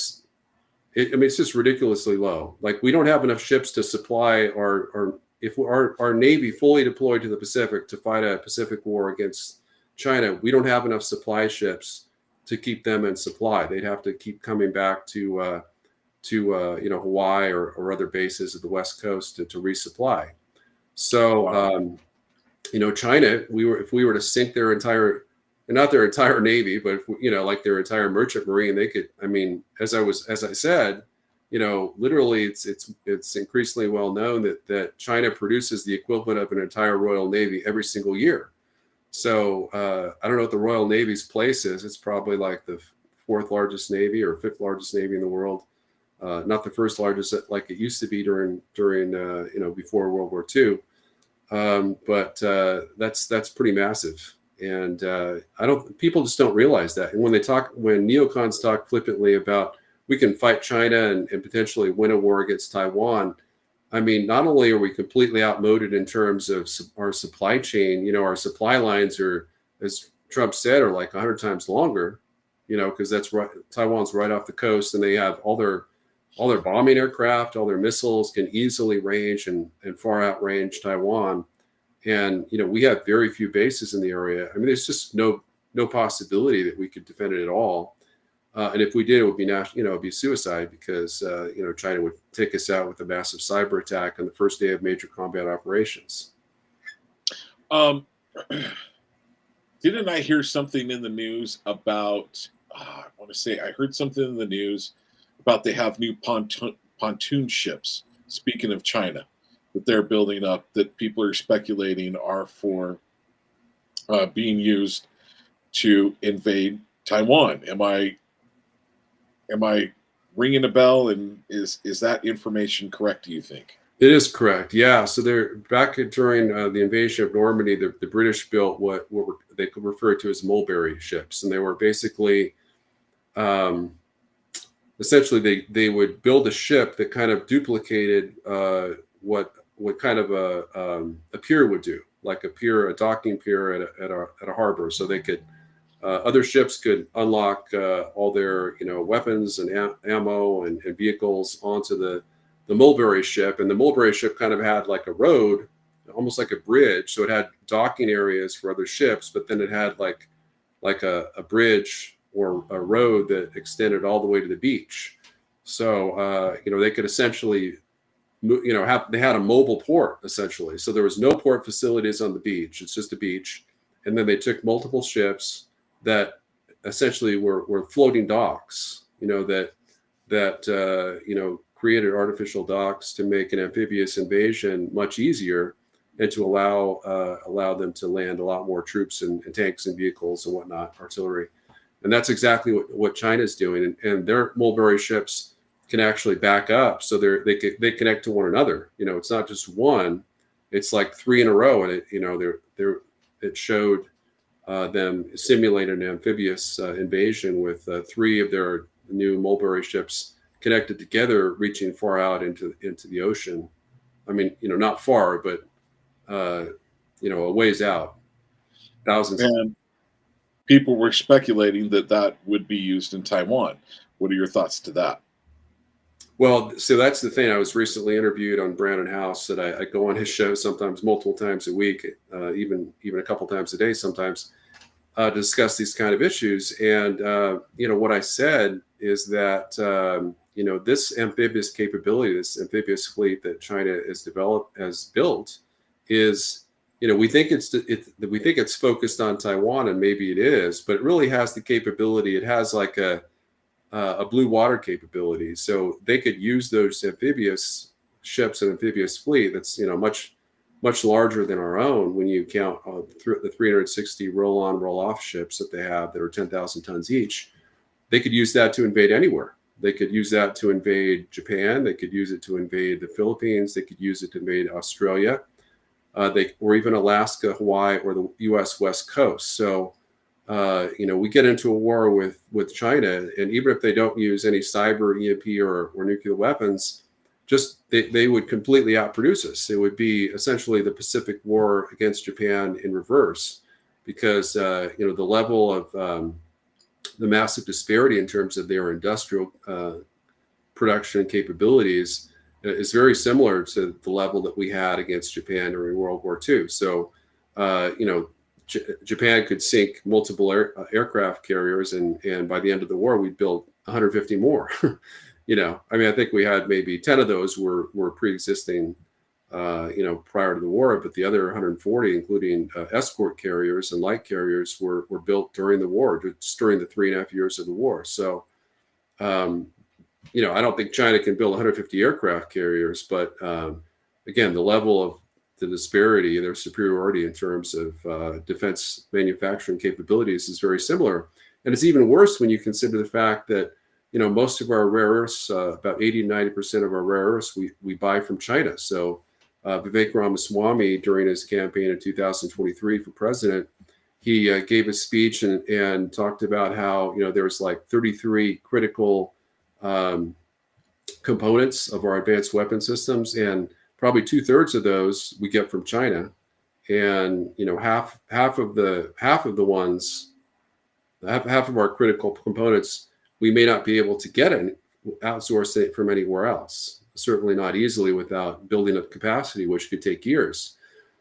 it's just ridiculously low. Like, we don't have enough ships to supply our Navy fully deployed to the Pacific to fight a Pacific war against China. We don't have enough supply ships to keep them in supply. They'd have to keep coming back to Hawaii or other bases of the West Coast to resupply. So, China, if we were to sink their entire, not their entire Navy, but like their entire merchant marine, they could, I mean, as I said, literally it's increasingly well known that China produces the equivalent of an entire Royal Navy every single year. So I don't know what the Royal Navy's place is. It's probably like the fourth largest Navy or fifth largest Navy in the world. Not the first largest like it used to be during before World War II. But that's pretty massive. And people just don't realize that. And when neocons talk flippantly about we can fight China and potentially win a war against Taiwan, I mean, not only are we completely outmoded in terms of our supply chain, our supply lines are, as Trump said, are like 100 times longer, because that's right. Taiwan's right off the coast, and they have all their bombing aircraft, all their missiles can easily range and far outrange Taiwan. And, we have very few bases in the area. I mean, there's just no possibility that we could defend it at all. And if we did, it would be it'd be suicide because, China would take us out with a massive cyber attack on the first day of major combat operations. Didn't I hear something in the news about, I heard something in the news about they have new pontoon ships, speaking of China, that they're building up that people are speculating are for being used to invade Taiwan. Am I ringing a bell? And is that information correct, do you think? It is correct. Yeah. So they're back during the invasion of Normandy, the British built what they could refer to as mulberry ships. And they were basically, essentially they would build a ship that kind of duplicated what kind of a pier would do, like a docking pier at a harbor. So they could, other ships could unlock all their, weapons and ammo and vehicles onto the mulberry ship. And the mulberry ship kind of had like a road, almost like a bridge. So it had docking areas for other ships, but then it had like a bridge or a road that extended all the way to the beach. So, they could essentially, they had a mobile port essentially. So there was no port facilities on the beach. It's just a beach. And then they took multiple ships that essentially were floating docks, that created artificial docks to make an amphibious invasion much easier and to allow them to land a lot more troops and tanks and vehicles and whatnot, artillery. And that's exactly what China's doing. And their mulberry ships can actually back up, so they connect to one another. It's not just one; it's like three in a row, and it showed them simulate an amphibious invasion with three of their new mulberry ships connected together, reaching far out into the ocean. I mean, not far, but a ways out, thousands. And people were speculating that would be used in Taiwan. What are your thoughts to that? Well, so that's the thing. I was recently interviewed on Brandon House, that I go on his show sometimes multiple times a week, even a couple times a day sometimes, to discuss these kind of issues. And, what I said is that, this amphibious capability, this amphibious fleet that China has built is, we think it's focused on Taiwan, and maybe it is, but it really has the capability. It has like a blue water capability, so they could use those amphibious ships and amphibious fleet that's much larger than our own when you count the 360 roll-on roll-off ships that they have that are 10,000 tons each. They could use that to invade anywhere. They could use that to invade Japan. They could use it to invade the Philippines. They could use it to invade Australia, or even Alaska, Hawaii, or the U.S. West Coast. So we get into a war with China, and even if they don't use any cyber, EMP, or nuclear weapons, just they would completely outproduce us. It would be essentially the Pacific War against Japan in reverse, because the level of the massive disparity in terms of their industrial production capabilities is very similar to the level that we had against Japan during World War II. So, Japan could sink multiple aircraft carriers, and by the end of the war, we'd build 150 more. I think we had maybe 10 of those were pre-existing, prior to the war, but the other 140, including escort carriers and light carriers, were built during the war, just during the 3.5 years of the war. So, I don't think China can build 150 aircraft carriers, but again, the level of the disparity, their superiority in terms of defense manufacturing capabilities is very similar. And it's even worse when you consider the fact that, most of our rare earths, about 80 to 90% of our rare earths, we buy from China. So Vivek Ramaswamy, during his campaign in 2023 for president, he gave a speech and talked about how, there's like 33 critical components of our advanced weapon systems, and probably 2/3 of those we get from China, and half of our critical components we may not be able to get and outsource it from anywhere else. Certainly not easily without building up capacity, which could take years.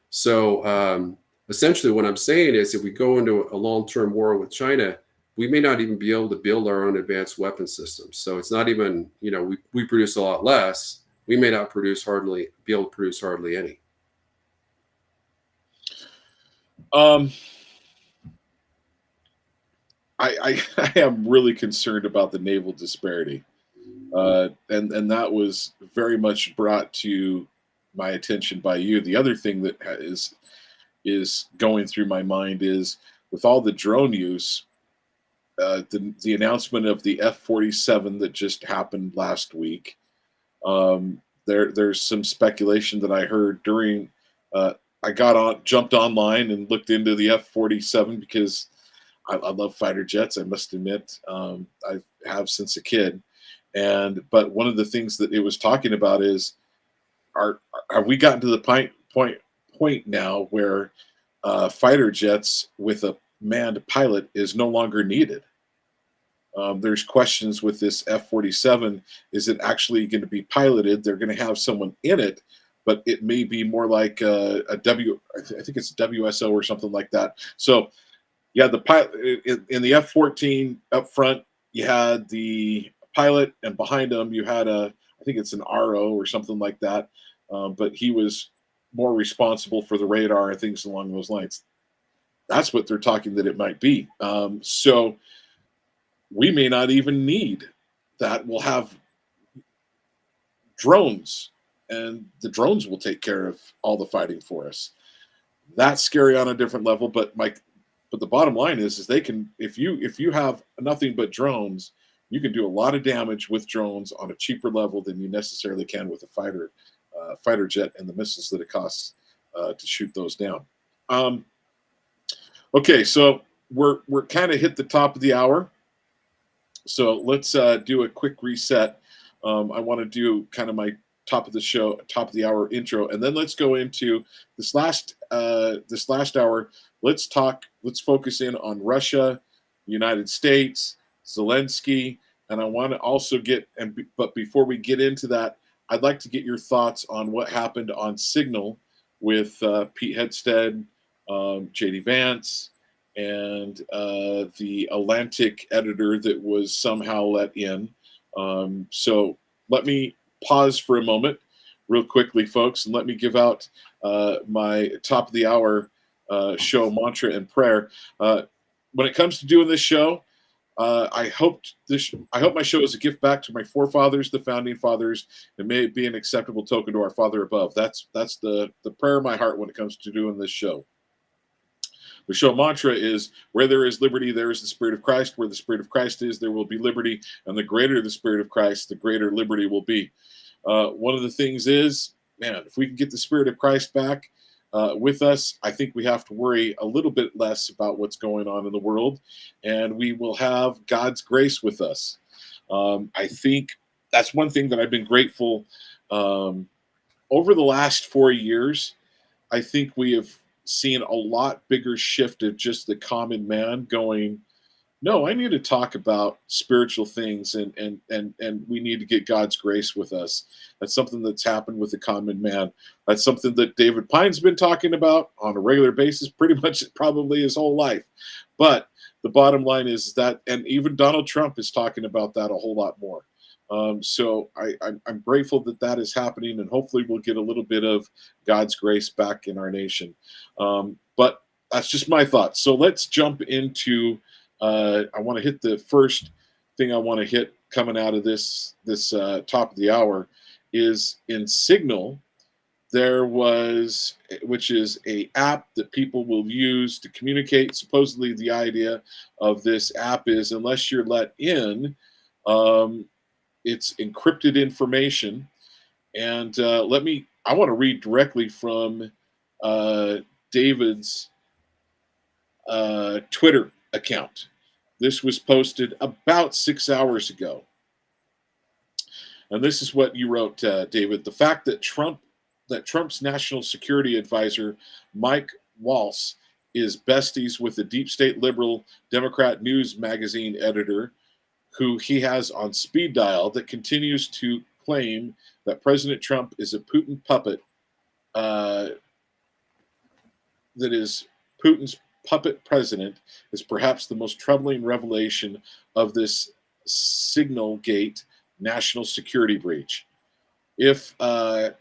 So essentially, what I'm saying is, if we go into a long-term war with China, we may not even be able to build our own advanced weapon systems. So it's not even, we produce a lot less. We may not be able to produce hardly any. I am really concerned about the naval disparity. And that was very much brought to my attention by you. The other thing that is going through my mind is, with all the drone use, the announcement of the F-47 that just happened last week. There's some speculation that I heard during. I jumped online and looked into the F-47 because I love fighter jets. I must admit, I have since a kid. But one of the things that it was talking about is, have we gotten to the point now where fighter jets with a manned pilot is no longer needed? There's questions with this F-47. Is it actually going to be piloted? They're going to have someone in it, but it may be more like I think it's WSO or something like that. So, yeah, the pilot in the F-14 up front, you had the pilot, and behind him you had I think it's an RO or something like that. But he was more responsible for the radar and things along those lines. That's what they're talking that it might be. So we may not even need that. We'll have drones, and the drones will take care of all the fighting for us. That's scary on a different level, but the bottom line is they can, if you have nothing but drones, you can do a lot of damage with drones on a cheaper level than you necessarily can with a fighter jet and the missiles that it costs to shoot those down. Okay, so we're kind of hit the top of the hour. So let's do a quick reset. I want to do kind of my top of the hour intro, and then let's go into this last hour. Let's focus in on Russia, United States, Zelenskyy, and I want to also but before we get into that, I'd like to get your thoughts on what happened on Signal with Pete Hegseth, JD Vance, and the Atlantic editor that was somehow let in. So let me pause for a moment real quickly, folks, and let me give out my top of the hour show mantra and prayer. When it comes to doing this show, I hope my show is a gift back to my forefathers, the founding fathers, and may it be an acceptable token to our Father above. That's the prayer of my heart when it comes to doing this show. The show mantra is, where there is liberty, there is the Spirit of Christ. Where the Spirit of Christ is, there will be liberty. And the greater the Spirit of Christ, the greater liberty will be. One of the things is, man, if we can get the Spirit of Christ back with us, I think we have to worry a little bit less about what's going on in the world. And we will have God's grace with us. I think that's one thing that I've been grateful over the last 4 years. I think we have seen a lot bigger shift of just the common man going, no, I need to talk about spiritual things, and we need to get God's grace with us. That's something that's happened with the common man. That's something that David Pyne's been talking about on a regular basis, pretty much probably his whole life. But the bottom line is that, and even Donald Trump is talking about that a whole lot more. So I'm grateful that is happening, and hopefully we'll get a little bit of God's grace back in our nation. But that's just my thoughts. So let's jump into, I want to hit the first thing I want to hit coming out of this top of the hour is in Signal. There was, which is a app that people will use to communicate. Supposedly, the idea of this app is unless you're let in, it's encrypted information. And I want to read directly from David's Twitter account. This was posted about 6 hours ago. And this is what you wrote, David. The fact that Trump's national security advisor, Mike Waltz, is besties with the deep state liberal Democrat news magazine editor who he has on speed dial that continues to claim that President Trump is a Putin puppet, that is Putin's puppet president, is perhaps the most troubling revelation of this Signal Gate national security breach. And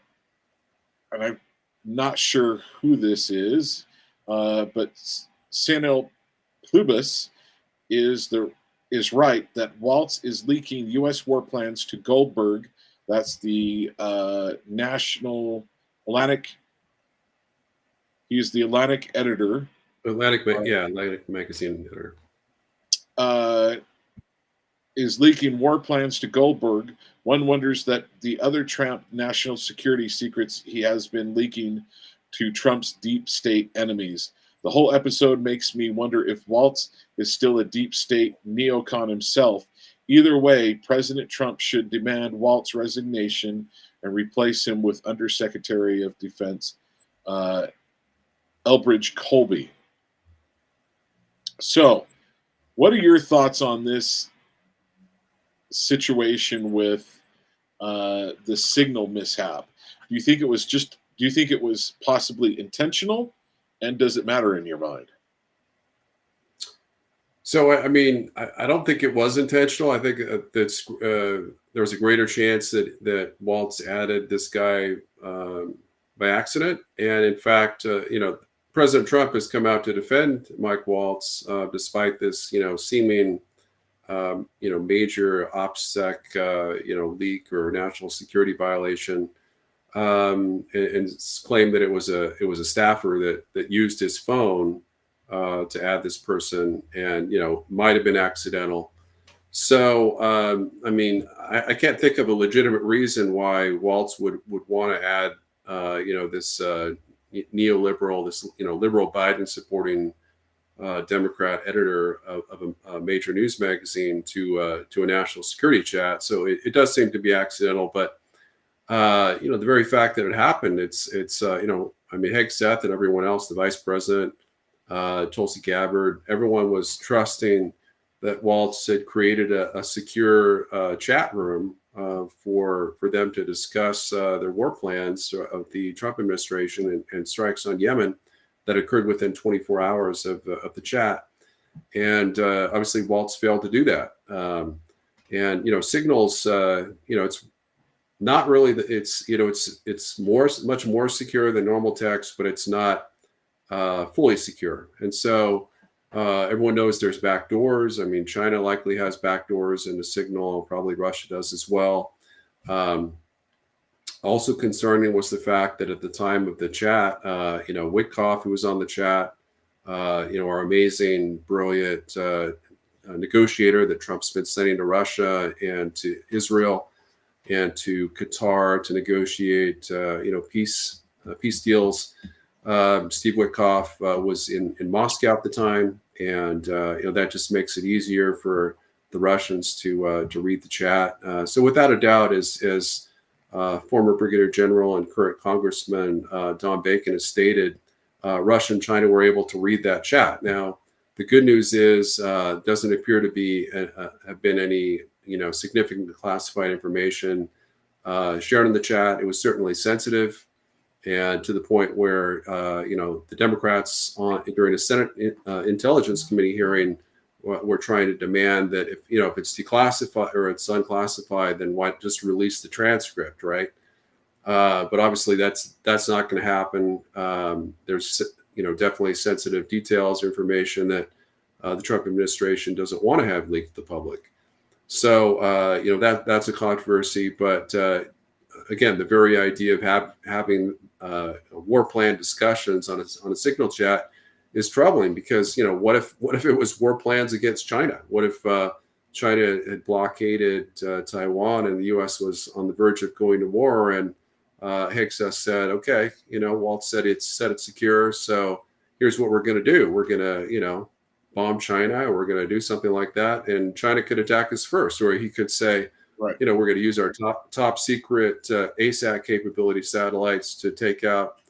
I'm not sure who this is, but Sanel Plubis is right that Waltz is leaking U.S. war plans to Goldberg. That's the National Atlantic. He's the Atlantic editor. Atlantic magazine editor. Is leaking war plans to Goldberg. One wonders that the other Trump national security secrets he has been leaking to Trump's deep state enemies. The whole episode makes me wonder if Waltz is still a deep state neocon himself. Either way, President Trump should demand Walt's resignation and replace him with Undersecretary of Defense Elbridge Colby. So, what are your thoughts on this situation with the Signal mishap? Do you think it was possibly intentional, and does it matter in your mind? So, I mean, I don't think it was intentional. I think there was a greater chance that Waltz added this guy by accident. And in fact, President Trump has come out to defend Mike Waltz despite this, seeming major OPSEC, leak or national security violation, and claimed that it was a staffer that used his phone to add this person, and might have been accidental. So I mean, I can't think of a legitimate reason why Waltz would want to add this neoliberal, this liberal Biden supporting Democrat editor of a major news magazine to a national security chat. So it does seem to be accidental, but the very fact that it happened, it's Hegseth and everyone else, the vice president, Tulsi Gabbard, everyone was trusting that Waltz had created a secure chat room for them to discuss their war plans of the Trump administration and strikes on Yemen that occurred within 24 hours of the chat. And obviously Waltz failed to do that. And Signal's, it's not really, it's much more secure than normal text, but it's not fully secure. And so everyone knows there's backdoors. I mean, China likely has backdoors into Signal. Probably Russia does as well. Also concerning was the fact that at the time of the chat, Witkoff, who was on the chat, our amazing, brilliant negotiator that Trump's been sending to Russia and to Israel and to Qatar to negotiate, peace deals. Steve Witkoff was in Moscow at the time, and that just makes it easier for the Russians to read the chat. So without a doubt, as former Brigadier General and current Congressman Don Bacon has stated, Russia and China were able to read that chat. Now, the good news is doesn't appear to have been any significant classified information shared in the chat. It was certainly sensitive, and to the point where the Democrats during a Senate Intelligence Committee hearing were trying to demand that if it's declassified or it's unclassified, then why just release the transcript, right? But obviously that's not going to happen. There's definitely sensitive details or information that the Trump administration doesn't want to have leaked to the public. So that's a controversy. But again, the very idea of having war plan discussions on a signal chat is troubling, because what if it was war plans against China? What if China had blockaded Taiwan and the U.S. was on the verge of going to war, and Higgs said, okay, Walt said it's secure, so here's what we're going to do. We're going to bomb China, or we're going to do something like that, and China could attack us first, or he could say, Right. we're going to use our top secret ASAT capability satellites to take out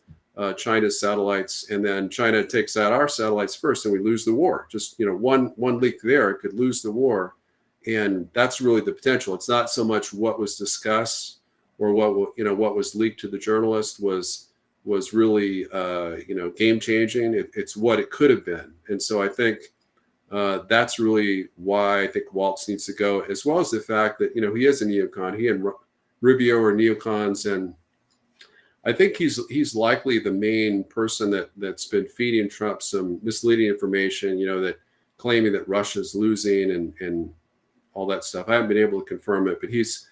China's satellites, and then China takes out our satellites first, and we lose the war. Just one leak there could lose the war, and that's really the potential. It's not so much what was discussed or what was leaked to the journalist was really game changing. It's what it could have been, and so I think that's really why I think Waltz needs to go, as well as the fact that he is a neocon. He and Rubio are neocons, and I think he's likely the main person that's been feeding Trump some misleading information, that claiming that Russia's losing and all that stuff. I haven't been able to confirm it, but he's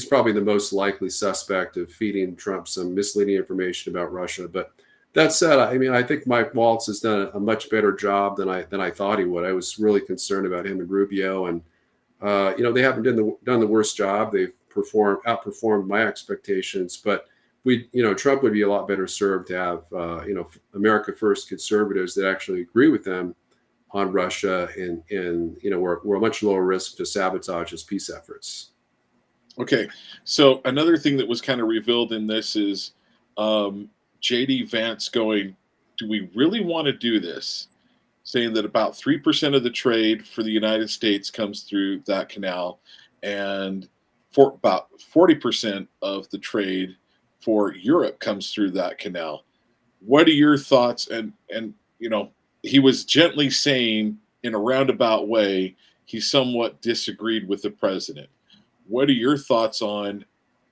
probably the most likely suspect of feeding Trump some misleading information about Russia. But that said, I think Mike Waltz has done a much better job than I thought he would. I was really concerned about him and Rubio, and they haven't done the worst job. They've outperformed my expectations, but Trump would be a lot better served to have America First conservatives that actually agree with them on Russia, and we're a much lower risk to sabotage his peace efforts. Okay, so another thing that was kind of revealed in this is J.D. Vance going, do we really want to do this? Saying that about 3% of the trade for the United States comes through that canal, and for about 40% of the trade for Europe comes through that canal. What are your thoughts? And he was gently saying, in a roundabout way, he somewhat disagreed with the president. What are your thoughts on?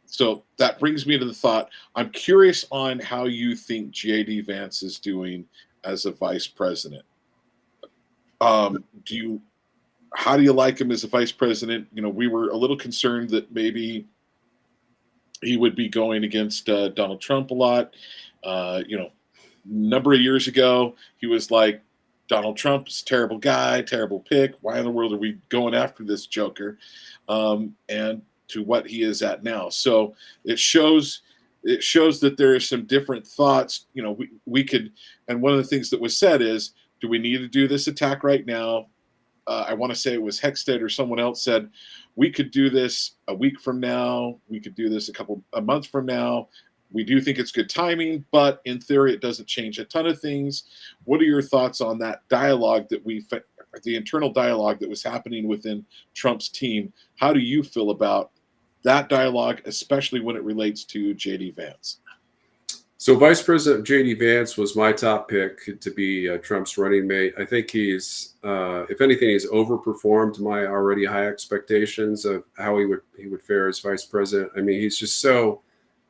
So that brings me to the thought, I'm curious on how you think J.D. Vance is doing as a vice president. How do you like him as a vice president? We were a little concerned that maybe he would be going against Donald Trump a lot. Number of years ago, he was like, Donald Trump's a terrible guy, terrible pick. Why in the world are we going after this joker? And to what he is at now. So it shows that there are some different thoughts. We could, and one of the things that was said is, do we need to do this attack right now? I want to say it was Hexted or someone else said, we could do this a week from now. We could do this a month from now. We do think it's good timing, but in theory, it doesn't change a ton of things. What are your thoughts on that dialogue the internal dialogue that was happening within Trump's team? How do you feel about that dialogue, especially when it relates to J.D. Vance? So Vice President J.D. Vance was my top pick to be Trump's running mate. I think he's, if anything, he's overperformed my already high expectations of how he would fare as vice president. He's just so,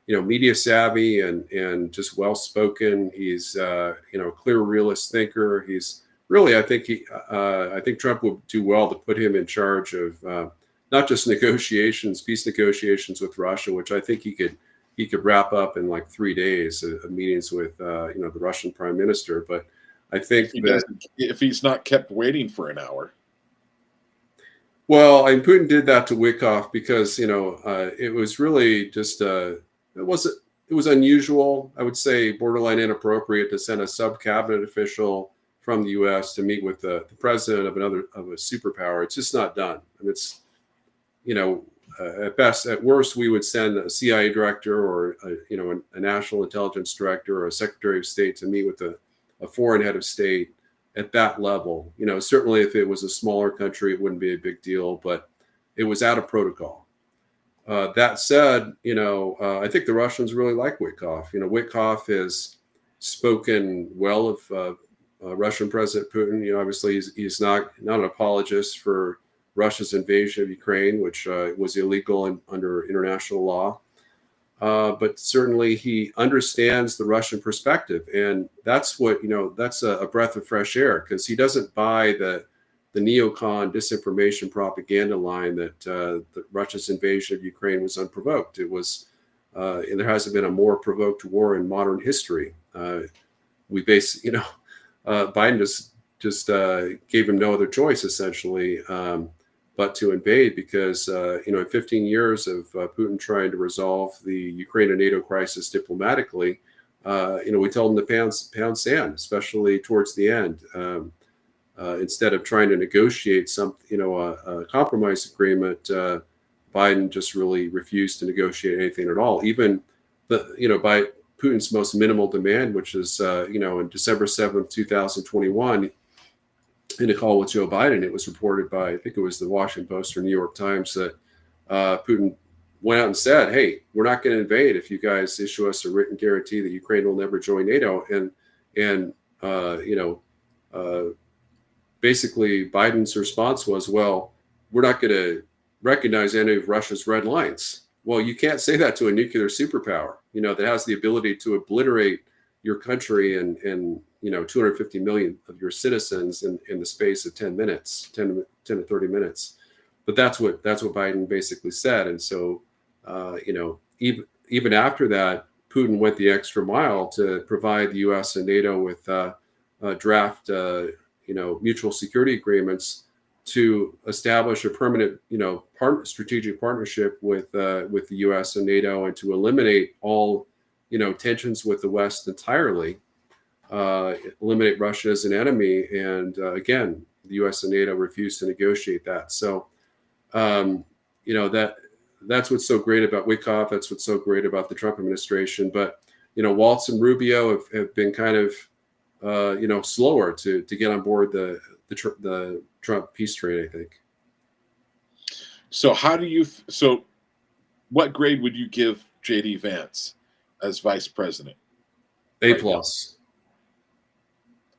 media savvy and just well spoken. He's a clear realist thinker. He's really, I think Trump would do well to put him in charge of not just peace negotiations with Russia, which I think he could wrap up in like 3 days of meetings with the Russian prime minister. But I think if he's not kept waiting for an hour. Well, and Putin did that to Wickoff because it was really just it was unusual. I would say borderline inappropriate to send a sub-cabinet official from the U.S. to meet with the president of a superpower. It's just not done. And it's at best, at worst, we would send a CIA director or a national intelligence director or a secretary of state to meet with a foreign head of state at that level. Certainly if it was a smaller country, it wouldn't be a big deal, but it was out of protocol. That said, I think the Russians really like Wickoff. Wickoff has spoken well of Russian President Putin. Obviously he's not an apologist for Russia's invasion of Ukraine, which was illegal under international law. But certainly he understands the Russian perspective. And that's what, that's a breath of fresh air, because he doesn't buy the neocon disinformation propaganda line that Russia's invasion of Ukraine was unprovoked. It was, and there hasn't been a more provoked war in modern history. Biden just gave him no other choice, essentially, but to invade, because in 15 years of Putin trying to resolve the Ukraine and NATO crisis diplomatically, we told him to pound sand, especially towards the end. Instead of trying to negotiate a compromise agreement, Biden just really refused to negotiate anything at all. Even by Putin's most minimal demand, which is in December 7th, 2021, in a call with Joe Biden, it was reported by, I think it was the Washington Post or New York Times, that Putin went out and said, "Hey, we're not going to invade if you guys issue us a written guarantee that Ukraine will never join NATO." And basically Biden's response was, "Well, we're not going to recognize any of Russia's red lines." Well, you can't say that to a nuclear superpower, that has the ability to obliterate your country and 250 million of your citizens in the space of 10 to 30 minutes. But that's what Biden basically said. And so, even after that, Putin went the extra mile to provide the U.S. and NATO with draft, mutual security agreements to establish a permanent, strategic partnership with the U.S. and NATO, and to eliminate all, tensions with the West entirely, eliminate Russia as an enemy. And again, the U.S. and NATO refused to negotiate that. So, that's what's so great about Wickoff. That's what's so great about the Trump administration. But, Waltz and Rubio have been kind of, slower to get on board the Trump peace train, I think. So what grade would you give J.D. Vance as vice president? A+.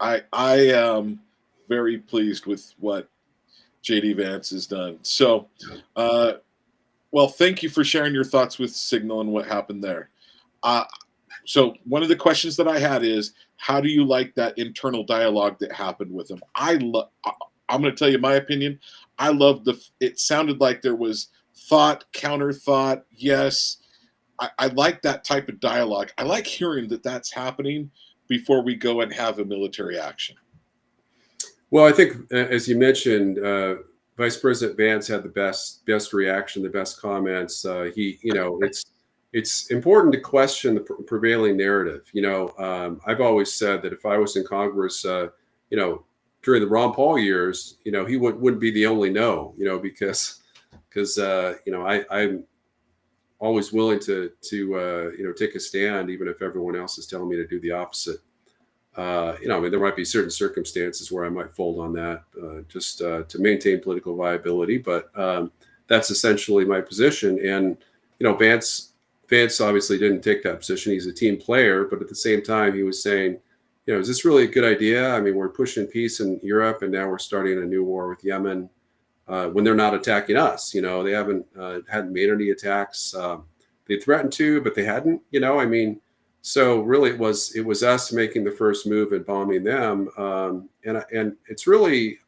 I am very pleased with what J.D. Vance has done. So, well, thank you for sharing your thoughts with Signal and what happened there. So one of the questions that I had is, how do you like that internal dialogue that happened with him? I'm going to tell you my opinion. I loved it sounded like there was thought, counter thought. Yes. I like that type of dialogue. I like hearing that that's happening before we go and have a military action. Well, I think, as you mentioned, Vice President Vance had the best reaction, the best comments. It's important to question the prevailing narrative. I've always said that if I was in Congress, during the Ron Paul years, he wouldn't be the only no, because I'm always willing to take a stand, even if everyone else is telling me to do the opposite. There might be certain circumstances where I might fold on that just to maintain political viability, but that's essentially my position. And Vance obviously didn't take that position. He's a team player, but at the same time, he was saying, is this really a good idea? I mean, we're pushing peace in Europe, and now we're starting a new war with Yemen when they're not attacking us. They hadn't made any attacks. They threatened to, but they hadn't. So really, it was us making the first move and bombing them, and it's really,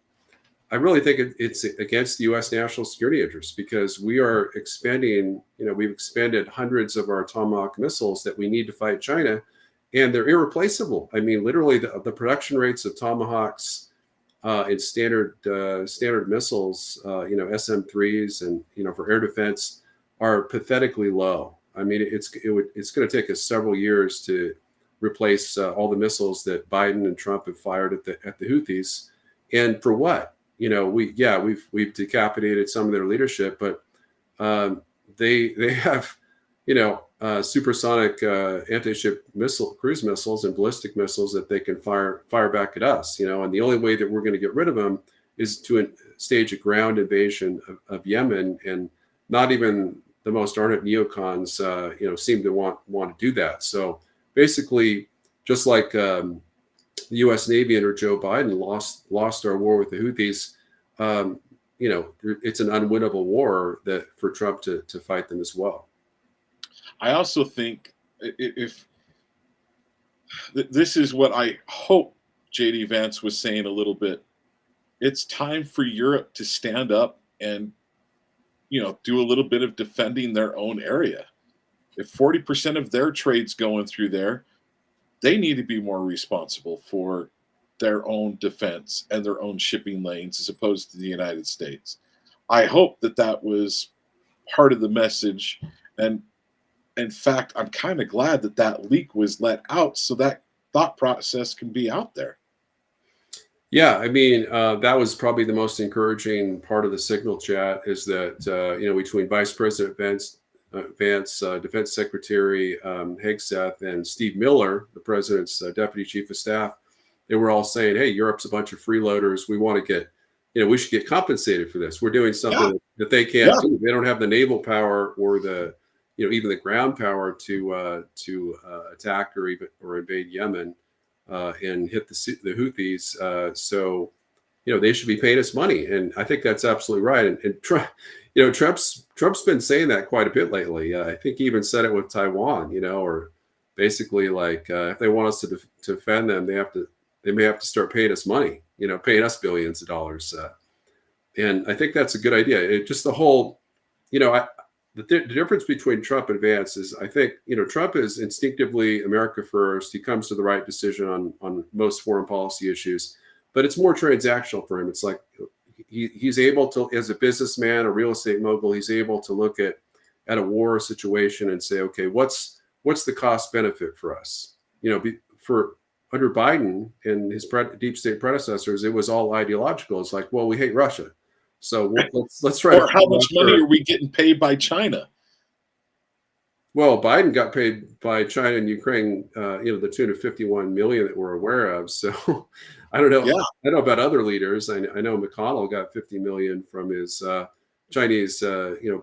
I really think it's against the U.S. national security interests, because we are expending, we've expended hundreds of our Tomahawk missiles that we need to fight China, and they're irreplaceable. I mean, literally, the production rates of Tomahawks and standard missiles, SM-3s, and for air defense, are pathetically low. I mean, it's going to take us several years to replace all the missiles that Biden and Trump have fired at the Houthis, and for what? We've decapitated some of their leadership, but they have supersonic anti-ship cruise missiles and ballistic missiles that they can fire back at us. And the only way that we're going to get rid of them is to stage a ground invasion of Yemen, and not even the most ardent neocons, seem to want to do that. So basically, just like the U.S. Navy under Joe Biden lost our war with the Houthis, it's an unwinnable war for Trump to fight them as well. I also think if this is what I hope J.D. Vance was saying a little bit it's time for Europe to stand up and, do a little bit of defending their own area. If 40% of their trade's going through there, they need to be more responsible for their own defense and their own shipping lanes as opposed to the United States. I hope that that was part of the message. And in fact, I'm kind of glad that that leak was let out so that thought process can be out there. Yeah, I mean, that was probably the most encouraging part of the signal chat is that, between Vice President Vance, Defense Secretary Hegseth, and Steve Miller, the president's deputy chief of staff, they were all saying, hey, Europe's a bunch of freeloaders. We want to get, we should get compensated for this. We're doing something that they can't do. They don't have the naval power or the, even the ground power to attack or invade Yemen and hit the Houthis. So, they should be paying us money. And I think that's absolutely right. And Trump's been saying that quite a bit lately. I think he even said it with Taiwan, or basically like if they want us to defend them, they may have to start paying us money, paying us billions of dollars. And I think that's a good idea. It just the whole, the difference between Trump and Vance is I think, Trump is instinctively America first. He comes to the right decision on most foreign policy issues, but it's more transactional for him. It's like he's able to, as a businessman, a real estate mogul, he's able to look at a war situation and say, okay, what's the cost benefit for us? For under Biden and his deep state predecessors, it was all ideological. It's like, well, we hate Russia, so let's try. Or how much money are we getting paid by China? Well, Biden got paid by China and Ukraine, the tune of 51 million that we're aware of. So I don't know. Yeah. I know about other leaders. I know McConnell got 50 million from his Chinese,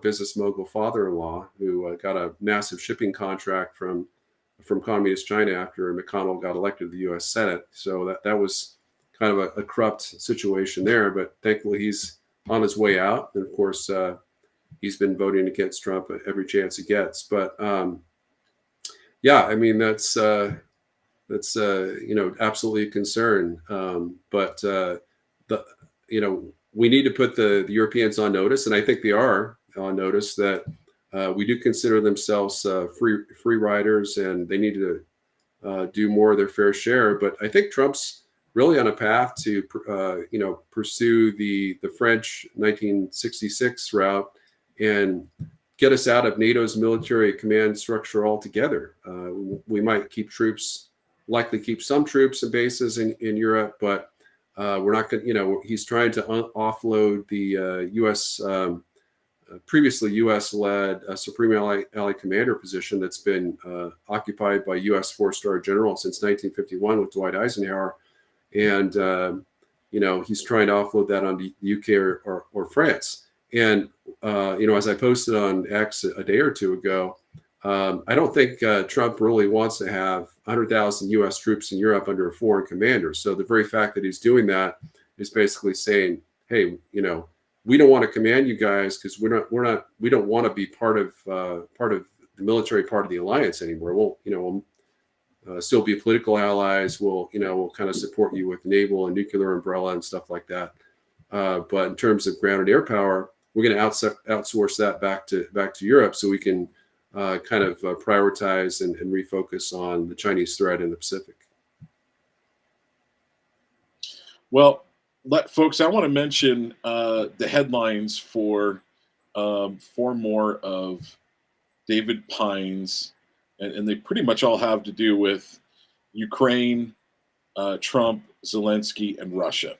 business mogul father-in-law, who got a massive shipping contract from communist China after McConnell got elected to the U.S. Senate. So that was kind of a corrupt situation there. But thankfully, he's on his way out. And of course, he's been voting against Trump every chance he gets. But I mean, that's absolutely a concern. But we need to put the Europeans on notice, and I think they are on notice that we do consider themselves free riders, and they need to do more of their fair share. But I think Trump's really on a path to pursue the French 1966 route and get us out of NATO's military command structure altogether. We might likely keep some troops and bases in Europe, but we're not going to, he's trying to offload the U.S., previously U.S.-led Supreme Allied Commander position that's been occupied by U.S. four-star generals since 1951 with Dwight Eisenhower. And, he's trying to offload that on the UK or France. And, as I posted on X a day or two ago, I don't think Trump really wants to have 100,000 U.S. troops in Europe under a foreign commander. So the very fact that he's doing that is basically saying, hey, we don't want to command you guys because we don't want to be part of the military part of the alliance anymore. We'll still be political allies. We'll kind of support you with naval and nuclear umbrella and stuff like that. But in terms of ground and air power, we're going to outsource that back to Europe so we can kind of prioritize and refocus on the Chinese threat in the Pacific. Well, folks, I want to mention the headlines for more of David Pyne's, and they pretty much all have to do with Ukraine, Trump, Zelenskyy, and Russia.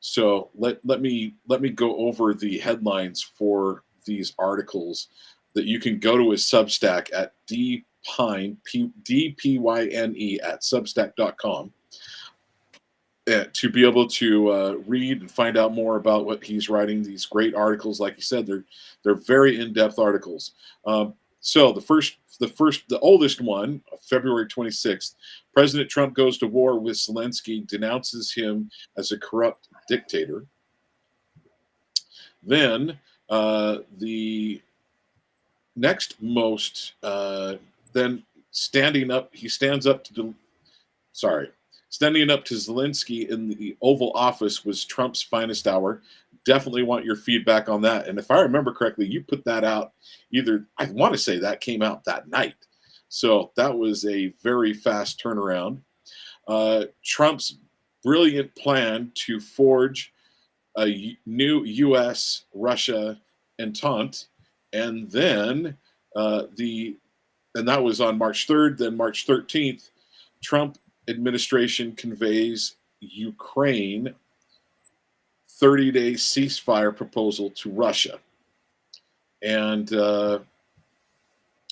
So let me go over the headlines for these articles that you can go to his Substack at dpyne, DPYNE at substack.com to be able to read and find out more about what he's writing. These great articles, like you said, they're very in-depth articles. So the oldest one, February 26th, President Trump goes to war with Zelenskyy, denounces him as a corrupt dictator. Then the next most, then standing up, he stands up to, Standing up to Zelenskyy in the Oval Office was Trump's finest hour. Definitely want your feedback on that. And if I remember correctly, you put that out I want to say that came out that night. So that was a very fast turnaround. Trump's brilliant plan to forge a new U.S.-Russia entente, and then and that was on March 3rd. Then March 13th, Trump administration conveys Ukraine 30-day ceasefire proposal to Russia. And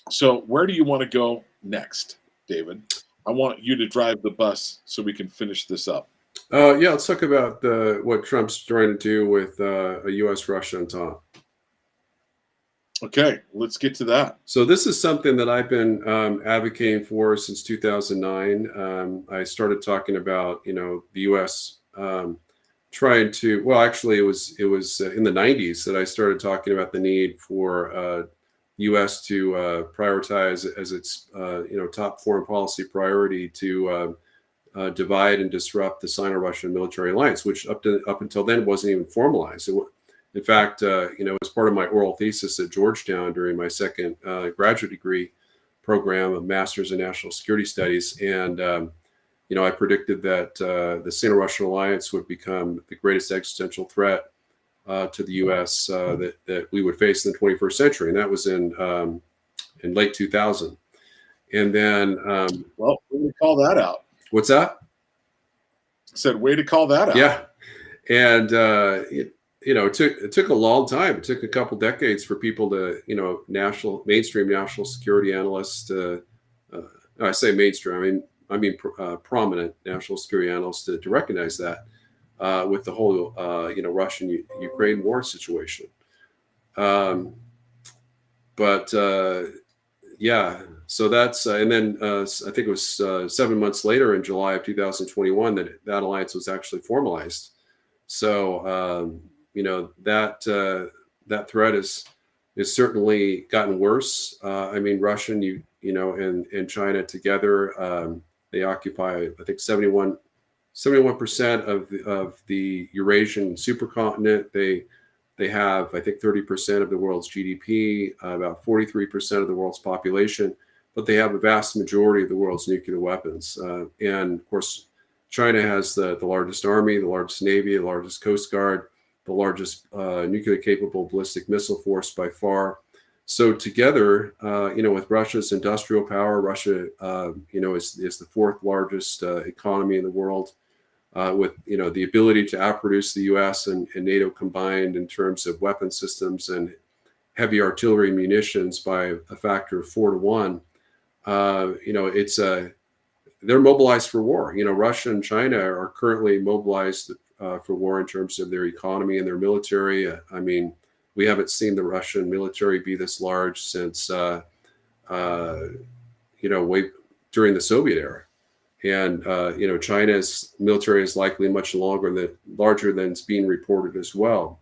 so where do you want to go next, David? I want you to drive the bus so we can finish this up. Yeah, let's talk about what Trump's trying to do with a U.S.-Russia entente. Okay, let's get to that. So this is something that I've been advocating for since 2009. I started talking about, the U.S. Trying to. Well, actually, it was in the 90s that I started talking about the need for U.S. to prioritize as its top foreign policy priority to divide and disrupt the Sino-Russian military alliance, which up until then wasn't even formalized. In fact, as part of my oral thesis at Georgetown during my second graduate degree program, a master's in national security studies, and I predicted that the Sino-Russian alliance would become the greatest existential threat to the U.S. That we would face in the 21st century, and that was in late 2000. And then, well, way to call that out. What's that? I said, way to call that out. Yeah, and it took a long time. It took a couple decades for people to, mainstream national security analysts. I say mainstream. I mean prominent national security analysts to recognize that with the whole Russian-Ukraine war situation. Yeah, so that's and then I think it was 7 months later in July of 2021 that alliance was actually formalized. So that threat is certainly gotten worse. Russia and China together, they occupy, I think, 71% of the Eurasian supercontinent. They have, I think, 30% of the world's GDP, about 43% of the world's population, but they have a vast majority of the world's nuclear weapons. And of course, China has the largest army, the largest navy, the largest coast guard, the largest nuclear-capable ballistic missile force by far. So together, with Russia's industrial power, Russia, is the fourth largest economy in the world, with the ability to outproduce the U.S. and NATO combined in terms of weapon systems and heavy artillery munitions by a factor of 4 to 1. They're mobilized for war. Russia and China are currently mobilized for war in terms of their economy and their military. We haven't seen the Russian military be this large since, way during the Soviet era. And, China's military is likely much larger than it's being reported as well.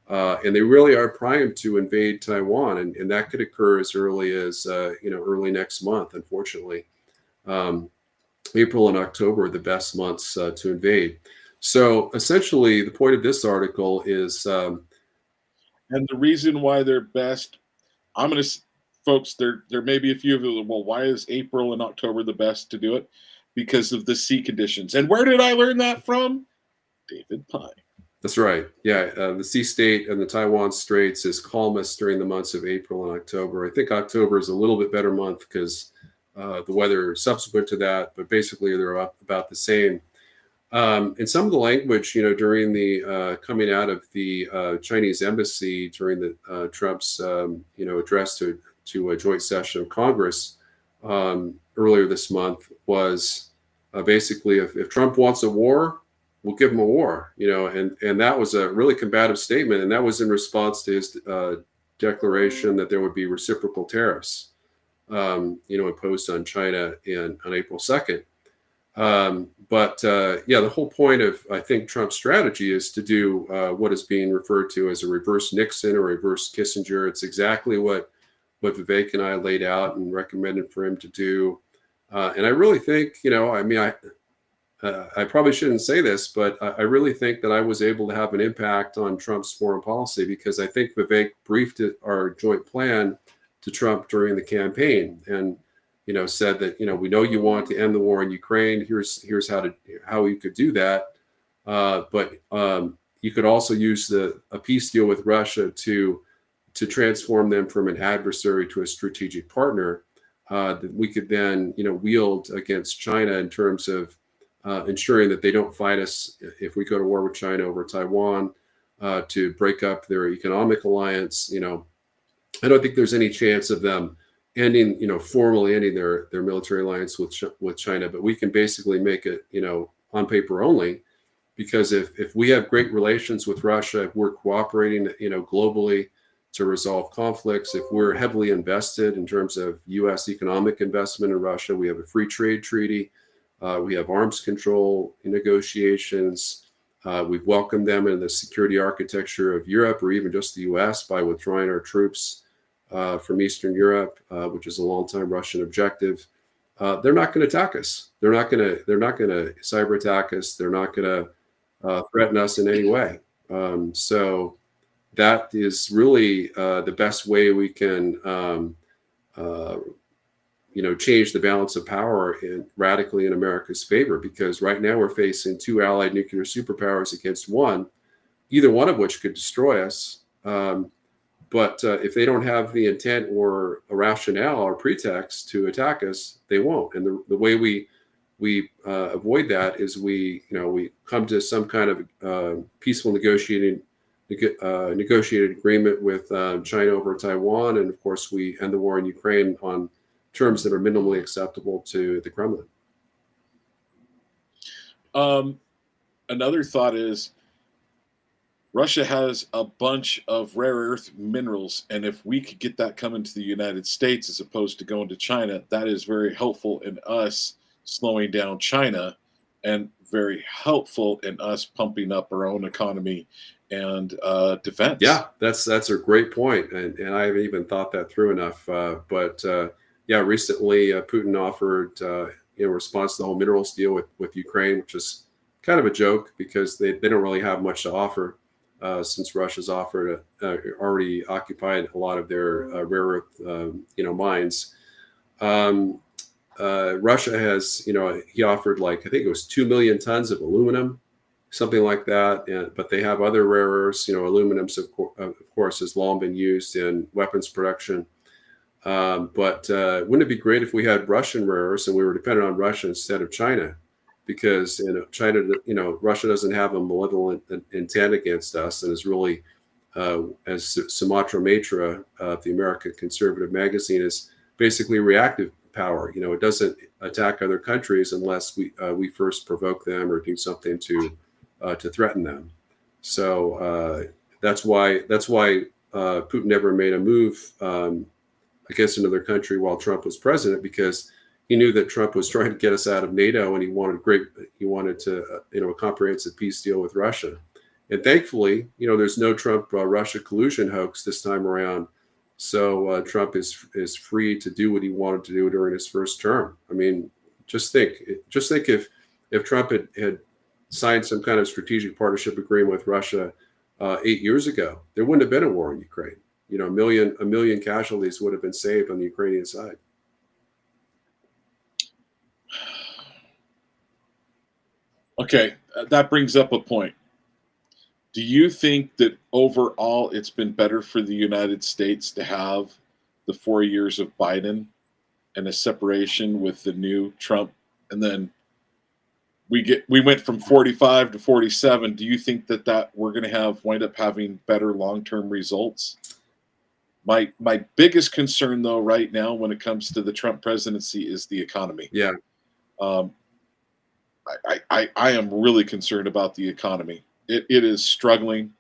And they really are primed to invade Taiwan. And that could occur as early as, early next month, unfortunately. April and October are the best months to invade. So essentially, the point of this article is... and the reason why they're best, folks, there may be a few of you, well, why is April and October the best to do it? Because of the sea conditions. And where did I learn that from? David Pyne. That's right. Yeah, the sea state and the Taiwan Straits is calmest during the months of April and October. I think October is a little bit better month because the weather subsequent to that, but basically they're about the same. And some of the language, during the coming out of the Chinese embassy during the Trump's, address to a joint session of Congress earlier this month was basically, if Trump wants a war, we'll give him a war, and that was a really combative statement. And that was in response to his declaration that there would be reciprocal tariffs, imposed on China on April 2nd. The whole point of, I think, Trump's strategy is to do what is being referred to as a reverse Nixon or reverse Kissinger. It's exactly what Vivek and I laid out and recommended for him to do. And I really think, I probably shouldn't say this, but I really think that I was able to have an impact on Trump's foreign policy, because I think Vivek briefed our joint plan to Trump during the campaign, and said that we know you want to end the war in Ukraine. Here's how you could do that, but you could also use a peace deal with Russia to transform them from an adversary to a strategic partner that we could then wield against China in terms of ensuring that they don't fight us if we go to war with China over Taiwan, to break up their economic alliance. I don't think there's any chance of them formally ending their military alliance with China, but we can basically make it, on paper only, because if we have great relations with Russia, if we're cooperating, globally to resolve conflicts, if we're heavily invested in terms of U.S. economic investment in Russia, we have a free trade treaty, we have arms control negotiations. We've welcomed them in the security architecture of Europe, or even just the U.S., by withdrawing our troops from Eastern Europe, which is a long-time Russian objective. They're not going to attack us. They're not going to cyber attack us. They're not going to threaten us in any way. So that is really the best way we can change the balance of power radically in America's favor, because right now we're facing two allied nuclear superpowers against one, either one of which could destroy us. But if they don't have the intent or a rationale or pretext to attack us, they won't. And the way we avoid that is we come to some kind of peaceful negotiated agreement with China over Taiwan, and of course we end the war in Ukraine on terms that are minimally acceptable to the Kremlin. Another thought is, Russia has a bunch of rare earth minerals, and if we could get that coming to the United States as opposed to going to China, that is very helpful in us slowing down China, and very helpful in us pumping up our own economy and defense. Yeah, that's a great point, and I haven't even thought that through enough. But recently Putin offered, in response to the whole minerals deal with Ukraine, which is kind of a joke because they don't really have much to offer. Since Russia's already occupied a lot of their rare earth, mines. Russia has, he offered I think it was 2 million tons of aluminum, something like that. But they have other rare earths. Aluminum, of course, has long been used in weapons production. But wouldn't it be great if we had Russian rare earths and we were dependent on Russia instead of China? Because China, Russia doesn't have a malevolent intent against us, and is really, as Sumatra Mitra, the American conservative magazine, is basically reactive power. It doesn't attack other countries unless we first provoke them or do something to threaten them. So that's why Putin never made a move against another country while Trump was president, because he knew that Trump was trying to get us out of NATO, and he wanted to a comprehensive peace deal with Russia. And thankfully, there's no Trump Russia collusion hoax this time around. So Trump is free to do what he wanted to do during his first term. I mean, just think if Trump had signed some kind of strategic partnership agreement with Russia 8 years ago, there wouldn't have been a war in Ukraine. A million casualties would have been saved on the Ukrainian side. Okay, that brings up a point. Do you think that overall it's been better for the United States to have the 4 years of Biden and a separation with the new Trump, and then we went from 45 to 47? Do you think that we're going to wind up having better long-term results? My biggest concern, though, right now when it comes to the Trump presidency is the economy. Yeah. I am really concerned about the economy. It is struggling.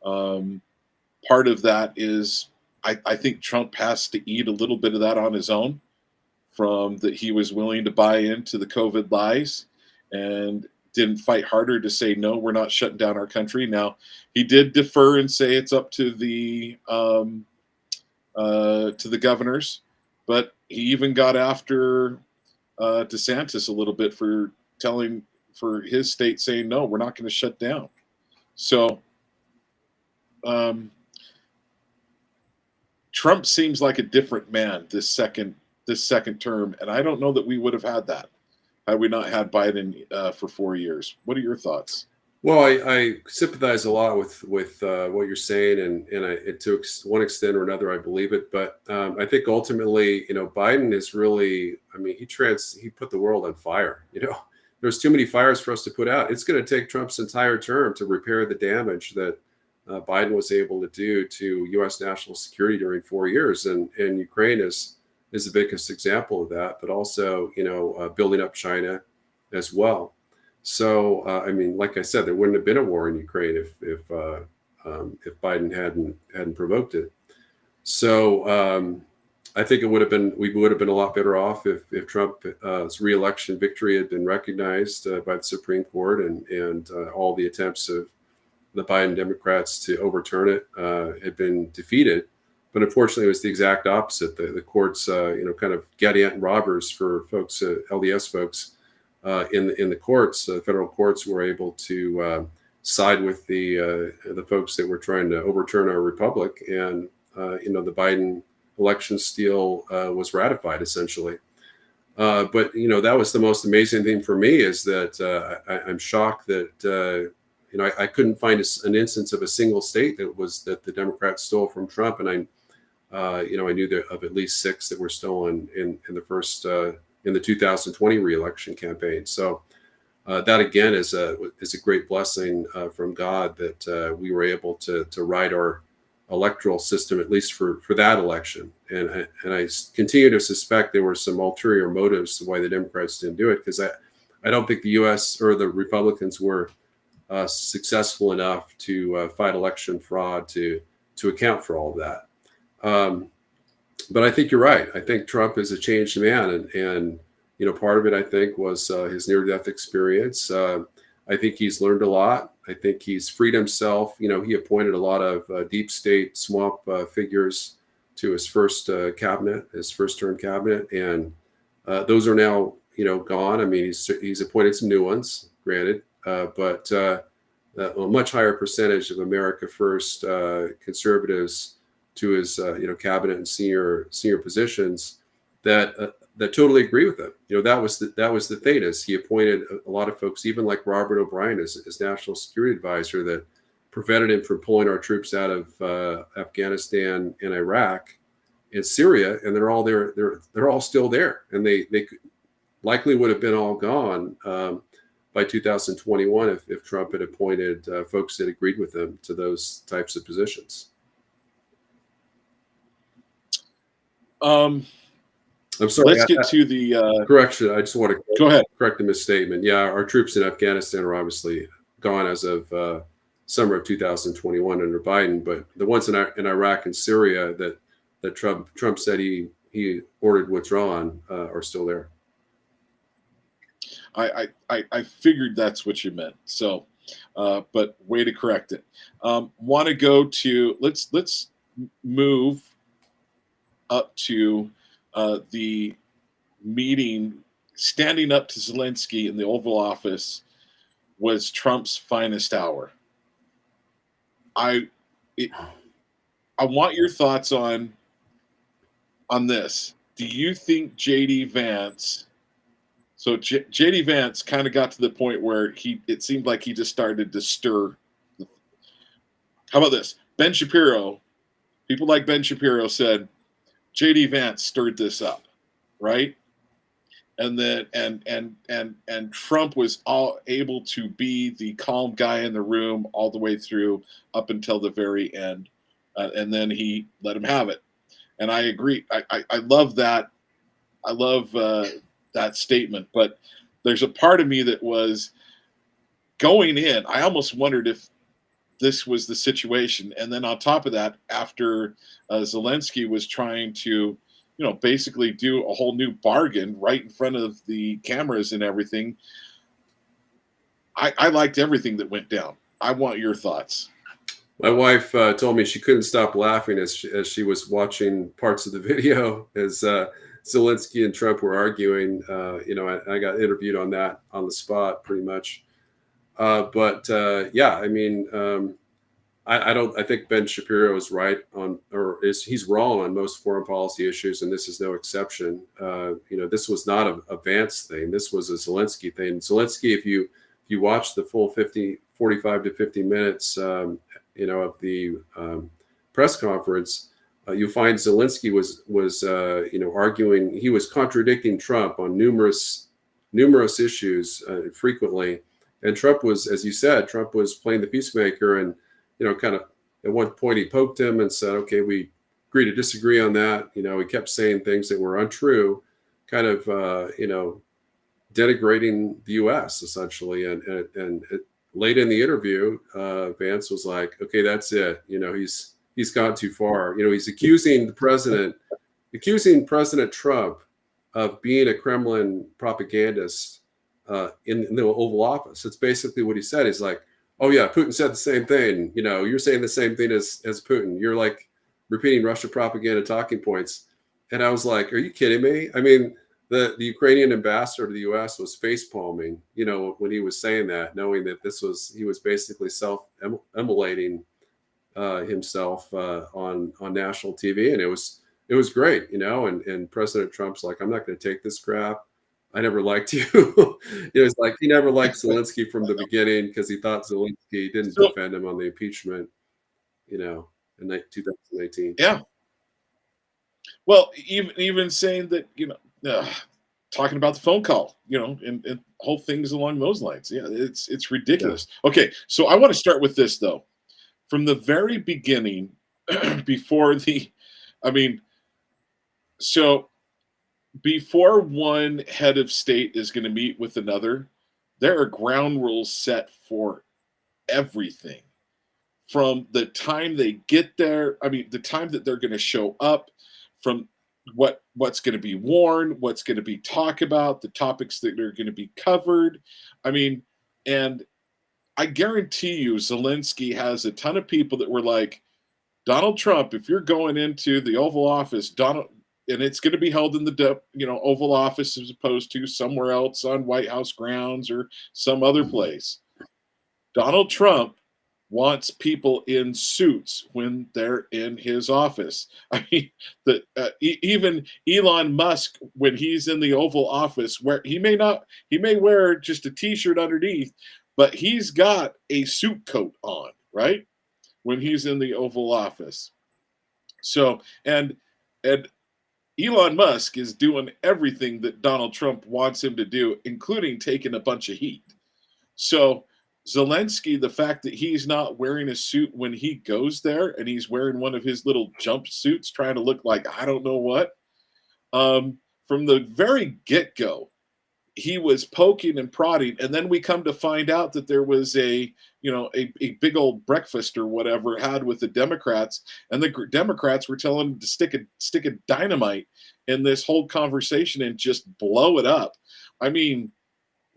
Part of that is I think Trump has to eat a little bit of that on his own, from that he was willing to buy into the COVID lies and didn't fight harder to say, no, we're not shutting down our country. Now, he did defer and say it's up to the governors, but he even got after DeSantis a little bit for telling for his state saying, no, we're not going to shut down. So Trump seems like a different man this second term, and I don't know that we would have had that had we not had Biden for 4 years. What are your thoughts? Well, I sympathize a lot with what you're saying, and to one extent or another, I believe it. But I think ultimately, Biden is really, I mean, he put the world on fire. There's too many fires for us to put out. It's going to take Trump's entire term to repair the damage that Biden was able to do to U.S. national security during 4 years, and Ukraine is the biggest example of that. But also, building up China as well. So, I mean, like I said, there wouldn't have been a war in Ukraine if Biden hadn't provoked it. So, I think we would have been a lot better off if Trump's re-election victory had been recognized by the Supreme Court, and all the attempts of the Biden Democrats to overturn it had been defeated. But unfortunately, it was the exact opposite. The courts, kind of Gadiant robbers for folks, LDS folks. In the courts, federal courts were able to side with the folks that were trying to overturn our republic, and the Biden election steal was ratified essentially. But that was the most amazing thing for me, is that I'm shocked that I couldn't find an instance of a single state that the Democrats stole from Trump, and I knew of at least 6 that were stolen in the first. In the 2020 re-election campaign. So that again is a great blessing from God that we were able to ride our electoral system, at least for that election. And I continue to suspect there were some ulterior motives to why the Democrats didn't do it, because I don't think the U.S. or the Republicans were successful enough to fight election fraud to account for all of that. But I think you're right. I think Trump is a changed man, and part of it, I think, was his near-death experience. I think he's learned a lot. I think he's freed himself. He appointed a lot of deep state swamp figures to his first term cabinet, and those are now gone. I mean, he's appointed some new ones, granted, but a much higher percentage of America First conservatives to his cabinet and senior positions that totally agree with him. That was the thing, is he appointed a lot of folks, even like Robert O'Brien as national security advisor, that prevented him from pulling our troops out of Afghanistan and Iraq and Syria, and they're all there. They're all still there, and they likely would have been all gone by 2021 if Trump had appointed folks that agreed with him to those types of positions. I'm sorry. Let's get to the correction. I just want to go ahead. Correct the misstatement. Yeah, our troops in Afghanistan are obviously gone as of summer of 2021 under Biden, but the ones in Iraq and Syria that Trump said he ordered withdrawn are still there. I figured that's what you meant. So, but way to correct it. Want to go to let's move up to the meeting. Standing up to Zelenskyy in the Oval Office was Trump's finest hour. I want your thoughts on this. Do you think JD Vance? So JD Vance kind of got to the point where it seemed like he just started to stir. How about this? Ben Shapiro, people like Ben Shapiro said JD Vance stirred this up, right? And then and Trump was all able to be the calm guy in the room all the way through up until the very end, and then he let him have it. And I agree. I love that. I love that statement. But there's a part of me that was going in. I almost wondered if this was the situation. And then on top of that, after Zelenskyy was trying to, basically do a whole new bargain right in front of the cameras and everything, I liked everything that went down. I want your thoughts. My wife told me she couldn't stop laughing as she was watching parts of the video as Zelensky and Trump were arguing. I got interviewed on that on the spot pretty much. Yeah, I mean, I think Ben Shapiro is right on, he's wrong on most foreign policy issues, and this is no exception. This was not a Vance thing. This was a Zelensky thing. Zelensky, if you watch the full 45 to 50 minutes, of the press conference, you find Zelensky was arguing. He was contradicting Trump on numerous issues frequently, and Trump was, as you said, Trump was playing the peacemaker, and kind of at one point he poked him and said, "Okay, we agree to disagree on that." He kept saying things that were untrue, kind of denigrating the U.S. essentially, and late in the interview, Vance was like, "Okay, that's it. He's gone too far. He's accusing President Trump of being a Kremlin propagandist in the Oval Office." It's basically what he said. He's like, "Oh yeah, Putin said the same thing. You're saying the same thing as Putin. You're like repeating Russia propaganda talking points." And I was like, "Are you kidding me?" I mean, the Ukrainian ambassador to the U.S. was face palming, when he was saying that, knowing that he was basically self-immolating himself on national TV, and it was great, And President Trump's like, "I'm not going to take this crap. I never liked you." It's like he never liked Zelensky from the beginning because he thought Zelensky didn't defend him on the impeachment, in 2018. Yeah. Well, even saying that, talking about the phone call, and whole things along those lines. Yeah, it's ridiculous. Yeah. Okay, so I want to start with this though. From the very beginning, before one head of state is going to meet with another, there are ground rules set for everything. From the time they get there, the time that they're going to show up, from what's going to be worn, what's going to be talked about, the topics that are going to be covered. And I guarantee you Zelensky has a ton of people that were like, "Donald Trump, if you're going into the Oval Office, and it's going to be held in the Oval Office as opposed to somewhere else on White House grounds or some other place. Donald Trump wants people in suits when they're in his office." Even Elon Musk, when he's in the Oval Office, where he may wear just a t-shirt underneath, but he's got a suit coat on, right? When he's in the Oval Office. So, and Elon Musk is doing everything that Donald Trump wants him to do, including taking a bunch of heat. So Zelensky, the fact that he's not wearing a suit when he goes there, and he's wearing one of his little jumpsuits trying to look like I don't know what, from the very get-go, he was poking and prodding, and then we come to find out that there was a big old breakfast or whatever had with the Democrats, and the Democrats were telling him to stick a dynamite in this whole conversation and just blow it up.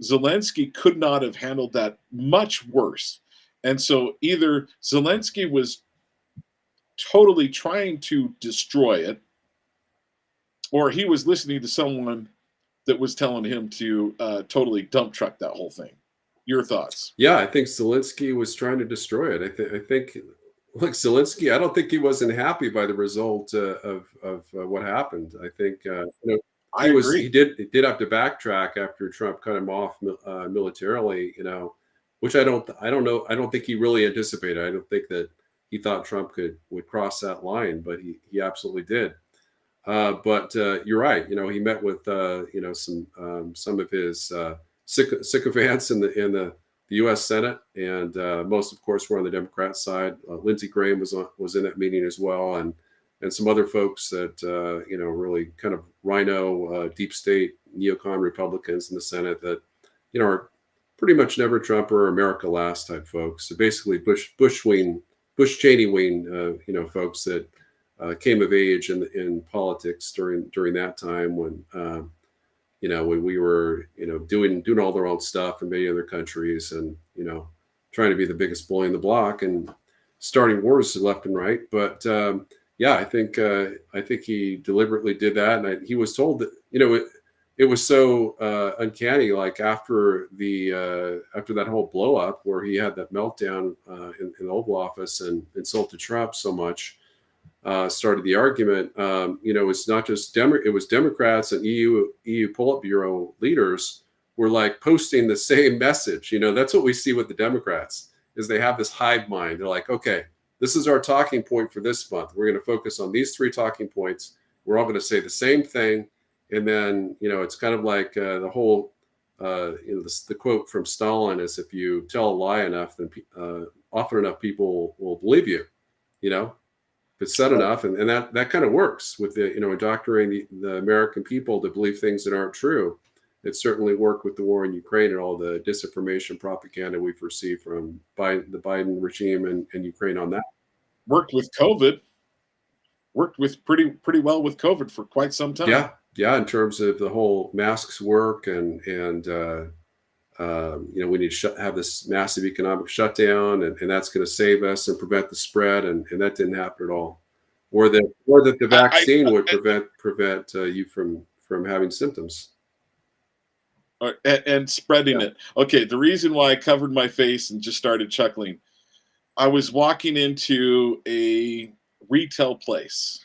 Zelensky could not have handled that much worse. And so either Zelensky was totally trying to destroy it, or he was listening to someone that was telling him to totally dump truck that whole thing. Your thoughts? Yeah, I think Zelensky was trying to destroy it. I think look, Zelensky, I don't think he wasn't happy by the result of what happened. I think I agree. He did have to backtrack after Trump cut him off militarily, which I don't know. I don't think he really anticipated. I don't think that he thought Trump would cross that line, but he absolutely did. But you're right. He met with some of his sycophants in the U.S. Senate, and most, of course, were on the Democrat side. Lindsey Graham was in that meeting as well, and some other folks that really kind of rhino deep state neocon Republicans in the Senate that are pretty much never Trump or America last type folks. So basically, Bush Cheney wing folks that came of age in politics during that time when when we were doing all their own stuff in many other countries, and trying to be the biggest bully in the block and starting wars left and right. But yeah, I think he deliberately did that, and he was told that it was so uncanny. Like after that whole blow up where he had that meltdown in the Oval Office and insulted Trump so much, started the argument. It's not just it was Democrats and EU Politburo leaders were like posting the same message. That's what we see with the Democrats is they have this hive mind. They're like, okay, this is our talking point for this month. We're going to focus on these 3 talking points. We're all going to say the same thing. And then, it's kind of like the whole, the quote from Stalin is if you tell a lie enough, then often enough people will believe you, if it's said enough. And that kind of works with the, indoctrinating the American people to believe things that aren't true. It certainly worked with the war in Ukraine and all the disinformation propaganda we've received from the Biden regime and Ukraine on that. Worked with COVID. Worked with pretty well with COVID for quite some time. Yeah. In terms of the whole masks work and we need to have this massive economic shutdown and that's going to save us and prevent the spread. And that didn't happen at all. Or that the vaccine would prevent you from having symptoms. And spreading it. Okay, the reason why I covered my face and just started chuckling, I was walking into a retail place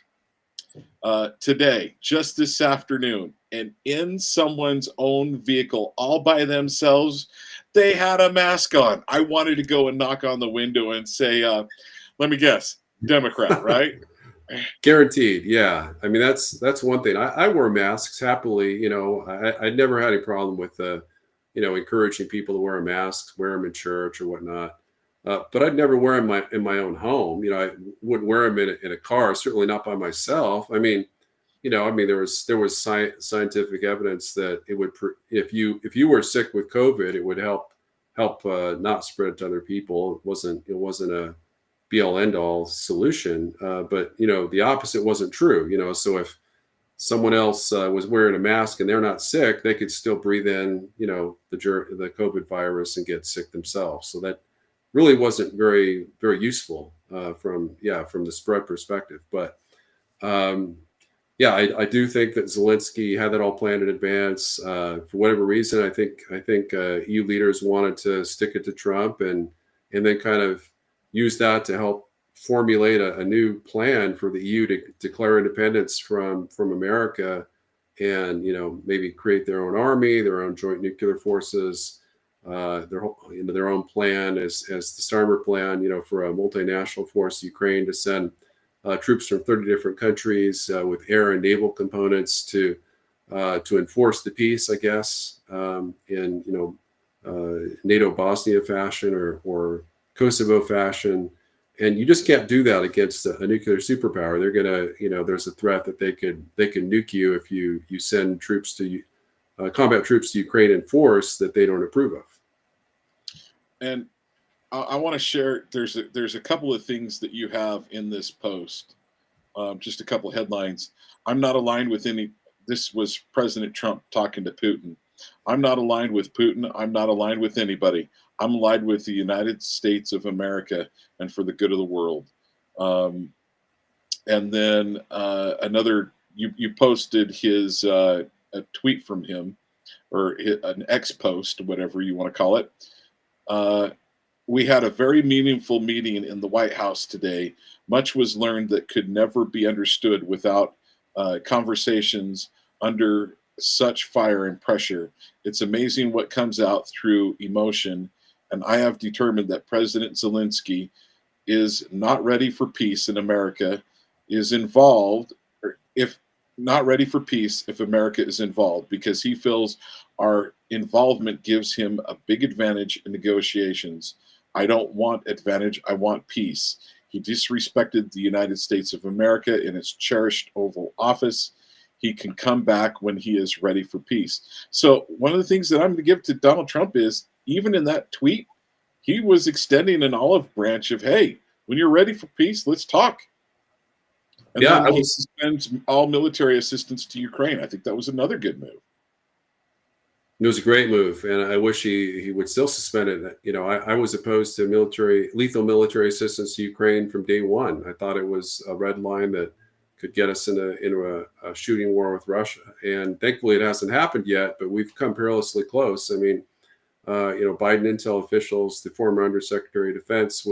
today, just this afternoon, and in someone's own vehicle, all by themselves, they had a mask on. I wanted to go and knock on the window and say, let me guess, Democrat, right? Guaranteed. Yeah. I mean, that's one thing. I wear masks happily. I never had any problem with, encouraging people to wear a mask, wear them in church or whatnot. But I'd never wear them in my own home. I wouldn't wear them in a car, certainly not by myself. I mean, there was scientific evidence that it would, if you were sick with COVID, it would help not spread it to other people. It wasn't a be all end all solution. But the opposite wasn't true. So if someone else was wearing a mask and they're not sick, they could still breathe in, the COVID virus and get sick themselves. So that really wasn't very, very useful from the spread perspective. But I do think that Zelenskyy had that all planned in advance. For whatever reason, I think EU leaders wanted to stick it to Trump and then kind of use that to help formulate a new plan for the EU to declare independence from America and, maybe create their own army, their own joint nuclear forces, their own plan as the Starmer plan, for a multinational force, Ukraine, to send troops from 30 different countries with air and naval components to enforce the peace, I guess, in, NATO Bosnia fashion or Kosovo fashion. And you just can't do that against a nuclear superpower. They're gonna, there's a threat that they can nuke you if you send troops to combat troops to Ukraine in force that they don't approve of. And I want to share. There's a couple of things that you have in this post. Just a couple of headlines. I'm not aligned with any. This was President Trump talking to Putin. I'm not aligned with Putin. I'm not aligned with anybody. I'm aligned with the United States of America and for the good of the world. And then another, you posted his a tweet from him, or an X post, whatever you want to call it. We had a very meaningful meeting in the White House today. Much was learned that could never be understood without conversations under such fire and pressure. It's amazing what comes out through emotion. And I have determined that President Zelenskyy is not ready for peace in America, is involved, or if not ready for peace if America is involved, because he feels our involvement gives him a big advantage in negotiations. I don't want advantage, I want peace. He disrespected the United States of America in its cherished Oval Office. He can come back when he is ready for peace. So one of the things that I'm going to give to Donald Trump is, even in that tweet, he was extending an olive branch of, hey, when you're ready for peace, let's talk. And then he suspends all military assistance to Ukraine. I think that was another good move. It was a great move, and I wish he would still suspend it. You know, I was opposed to lethal military assistance to Ukraine from day one. I thought it was a red line that could get us into a shooting war with Russia. And thankfully, it hasn't happened yet, but we've come perilously close. I mean, you know, Biden intel officials, the former Undersecretary of Defense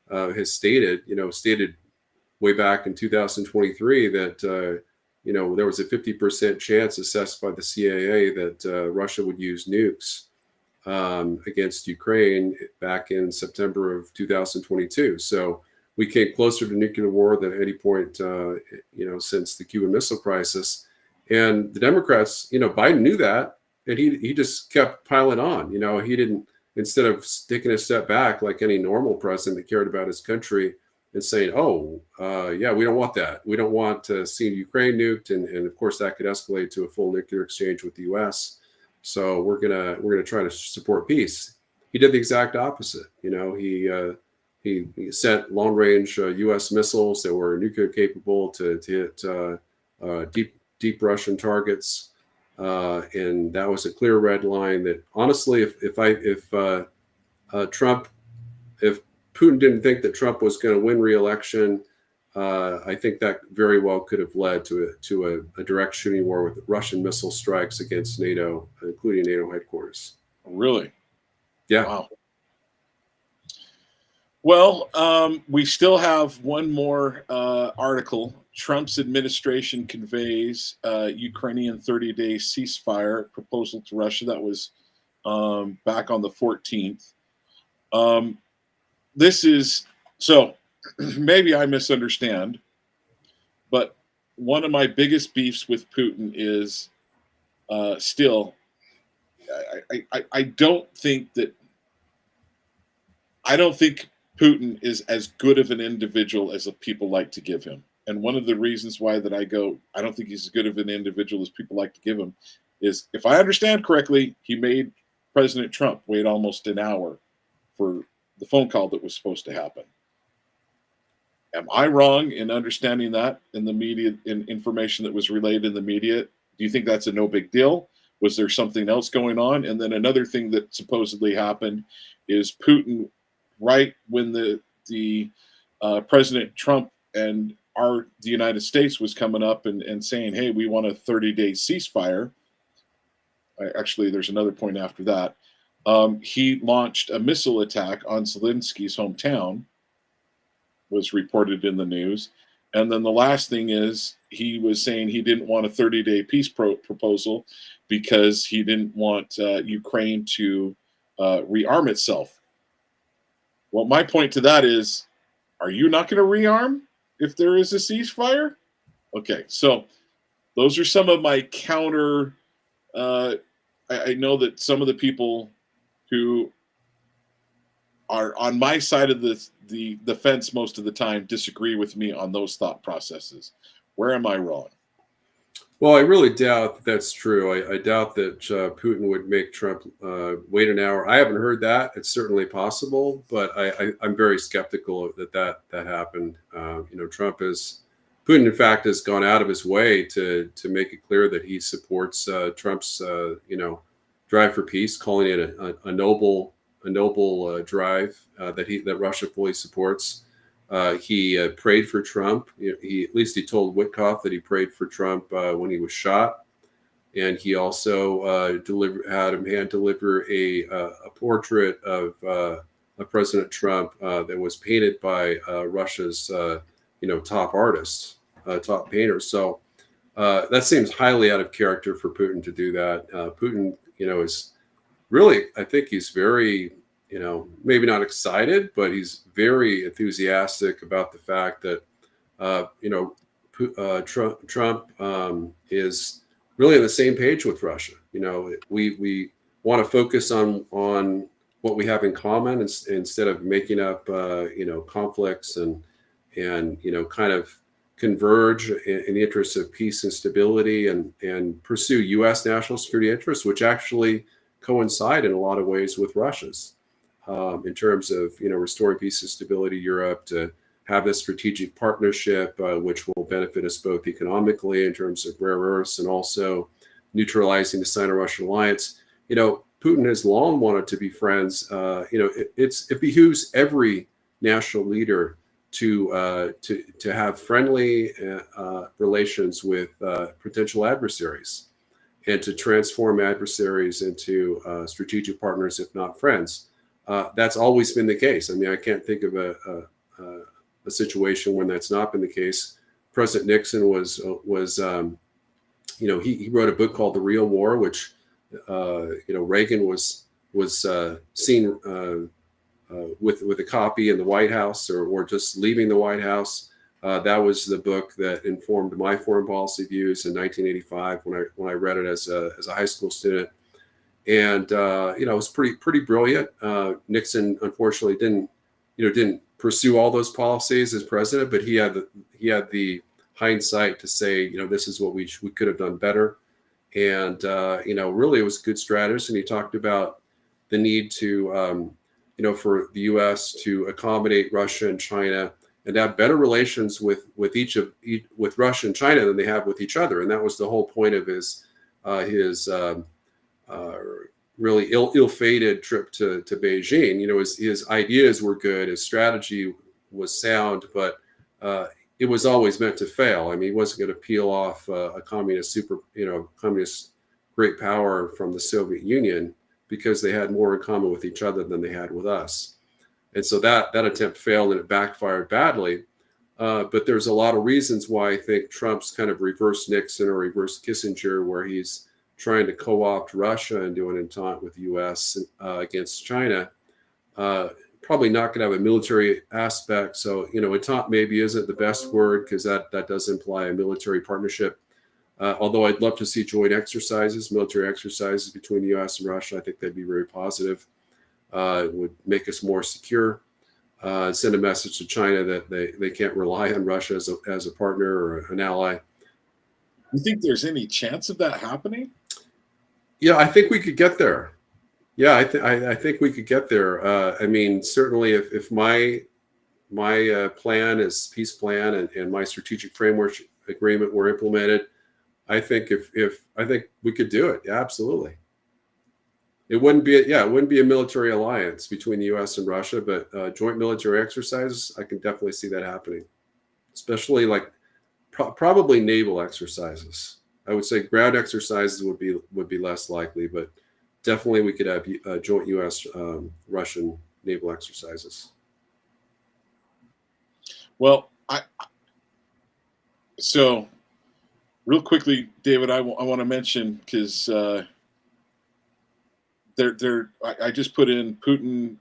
has stated way back in 2023 that you know, there was a 50% chance assessed by the CIA that Russia would use nukes against Ukraine back in September of 2022. So we came closer to nuclear war than at any point, you know, since the Cuban Missile Crisis. And the Democrats, you know, Biden knew that, and he just kept piling on. You know, he didn't, instead of taking a step back like any normal president that cared about his country, and saying, "Oh, yeah, we don't want that. We don't want to see Ukraine nuked, and of course that could escalate to a full nuclear exchange with the U.S. So we're gonna try to support peace." He did the exact opposite. You know, he sent long-range U.S. missiles that were nuclear capable to hit deep Russian targets, and that was a clear red line. That honestly, if Putin didn't think that Trump was going to win re-election, I think that very well could have led to a direct shooting war with Russian missile strikes against NATO, including NATO headquarters. Really? Yeah. Wow. Well, we still have one more article. Trump's administration conveys Ukrainian 30-day ceasefire proposal to Russia. That was back on the 14th. This is, so maybe I misunderstand, but one of my biggest beefs with Putin is still, I don't think Putin is as good of an individual as people like to give him. And one of the reasons why that I don't think he's as good of an individual as people like to give him is, if I understand correctly, he made President Trump wait almost an hour for the phone call that was supposed to happen. Am I wrong in understanding that in the media, in information that was relayed in the media? Do you think that's a no big deal? Was there something else going on? And then another thing that supposedly happened is Putin, right when the President Trump and the United States was coming up and saying, hey, we want a 30-day ceasefire. Actually, there's another point after that. He launched a missile attack on Zelenskyy's hometown, was reported in the news. And then the last thing is, he was saying he didn't want a 30-day peace proposal because he didn't want Ukraine to rearm itself. Well, my point to that is, are you not going to rearm if there is a ceasefire? Okay, so those are some of my counter. I know that some of the people who are on my side of the fence most of the time disagree with me on those thought processes. Where am I wrong? Well, I really doubt that that's true. I doubt that Putin would make Trump wait an hour. I haven't heard that. It's certainly possible, but I'm very skeptical that happened. You know, Putin, in fact, has gone out of his way to make it clear that he supports Trump's drive for peace, calling it a noble drive that Russia fully supports. He prayed for Trump. At least he told Witkoff that he prayed for Trump when he was shot, and he also had him hand deliver a portrait of President Trump that was painted by Russia's top artists, top painters. So that seems highly out of character for Putin to do that. Putin, is really, I think he's very, maybe not excited, but he's very enthusiastic about the fact that, Trump is really on the same page with Russia. We want to focus on what we have in common instead of making up, conflicts and kind of converge in the interests of peace and stability and pursue U.S. national security interests, which actually coincide in a lot of ways with Russia's in terms of, restoring peace and stability in Europe, to have this strategic partnership, which will benefit us both economically in terms of rare earths and also neutralizing the Sino-Russian alliance. Putin has long wanted to be friends. It behooves every national leader to have friendly relations with potential adversaries, and to transform adversaries into strategic partners, if not friends. That's always been the case. I mean, I can't think of a situation when that's not been the case. President Nixon was he wrote a book called The Real War, which Reagan was seen with a copy in the White House, or just leaving the White House. That was the book that informed my foreign policy views in 1985 when I read it as a high school student, and it was pretty brilliant. Nixon unfortunately didn't pursue all those policies as president, but he had the hindsight to say, this is what we could have done better. And, really it was a good strategist. And he talked about the need to, for the U.S. to accommodate Russia and China and have better relations with Russia and China than they have with each other. And that was the whole point of his really ill-fated trip to Beijing. His ideas were good, his strategy was sound, but it was always meant to fail. I mean, he wasn't going to peel off a communist communist great power from the Soviet Union because they had more in common with each other than they had with us. And so that attempt failed, and it backfired badly. But there's a lot of reasons why I think Trump's kind of reverse Nixon or reverse Kissinger, where he's trying to co-opt Russia and do an entente with the U.S. Against China. Probably not going to have a military aspect. So, entente maybe isn't the best word, because that does imply a military partnership. Although I'd love to see joint military exercises between the U.S. and Russia. I think that'd be very positive. It would make us more secure. Send a message to China that they can't rely on Russia as a partner or an ally. You think there's any chance of that happening? Yeah, I think we could get there. Yeah, I think we could get there. I mean, certainly if my peace plan and my strategic framework agreement were implemented, I think I think we could do it. Yeah, absolutely. It wouldn't be a military alliance between the U.S. and Russia, but joint military exercises, I can definitely see that happening, especially probably naval exercises. I would say ground exercises would be less likely, but definitely we could have joint U.S. Russian naval exercises. Well, so real quickly, David, I want to mention, because I just put in Putin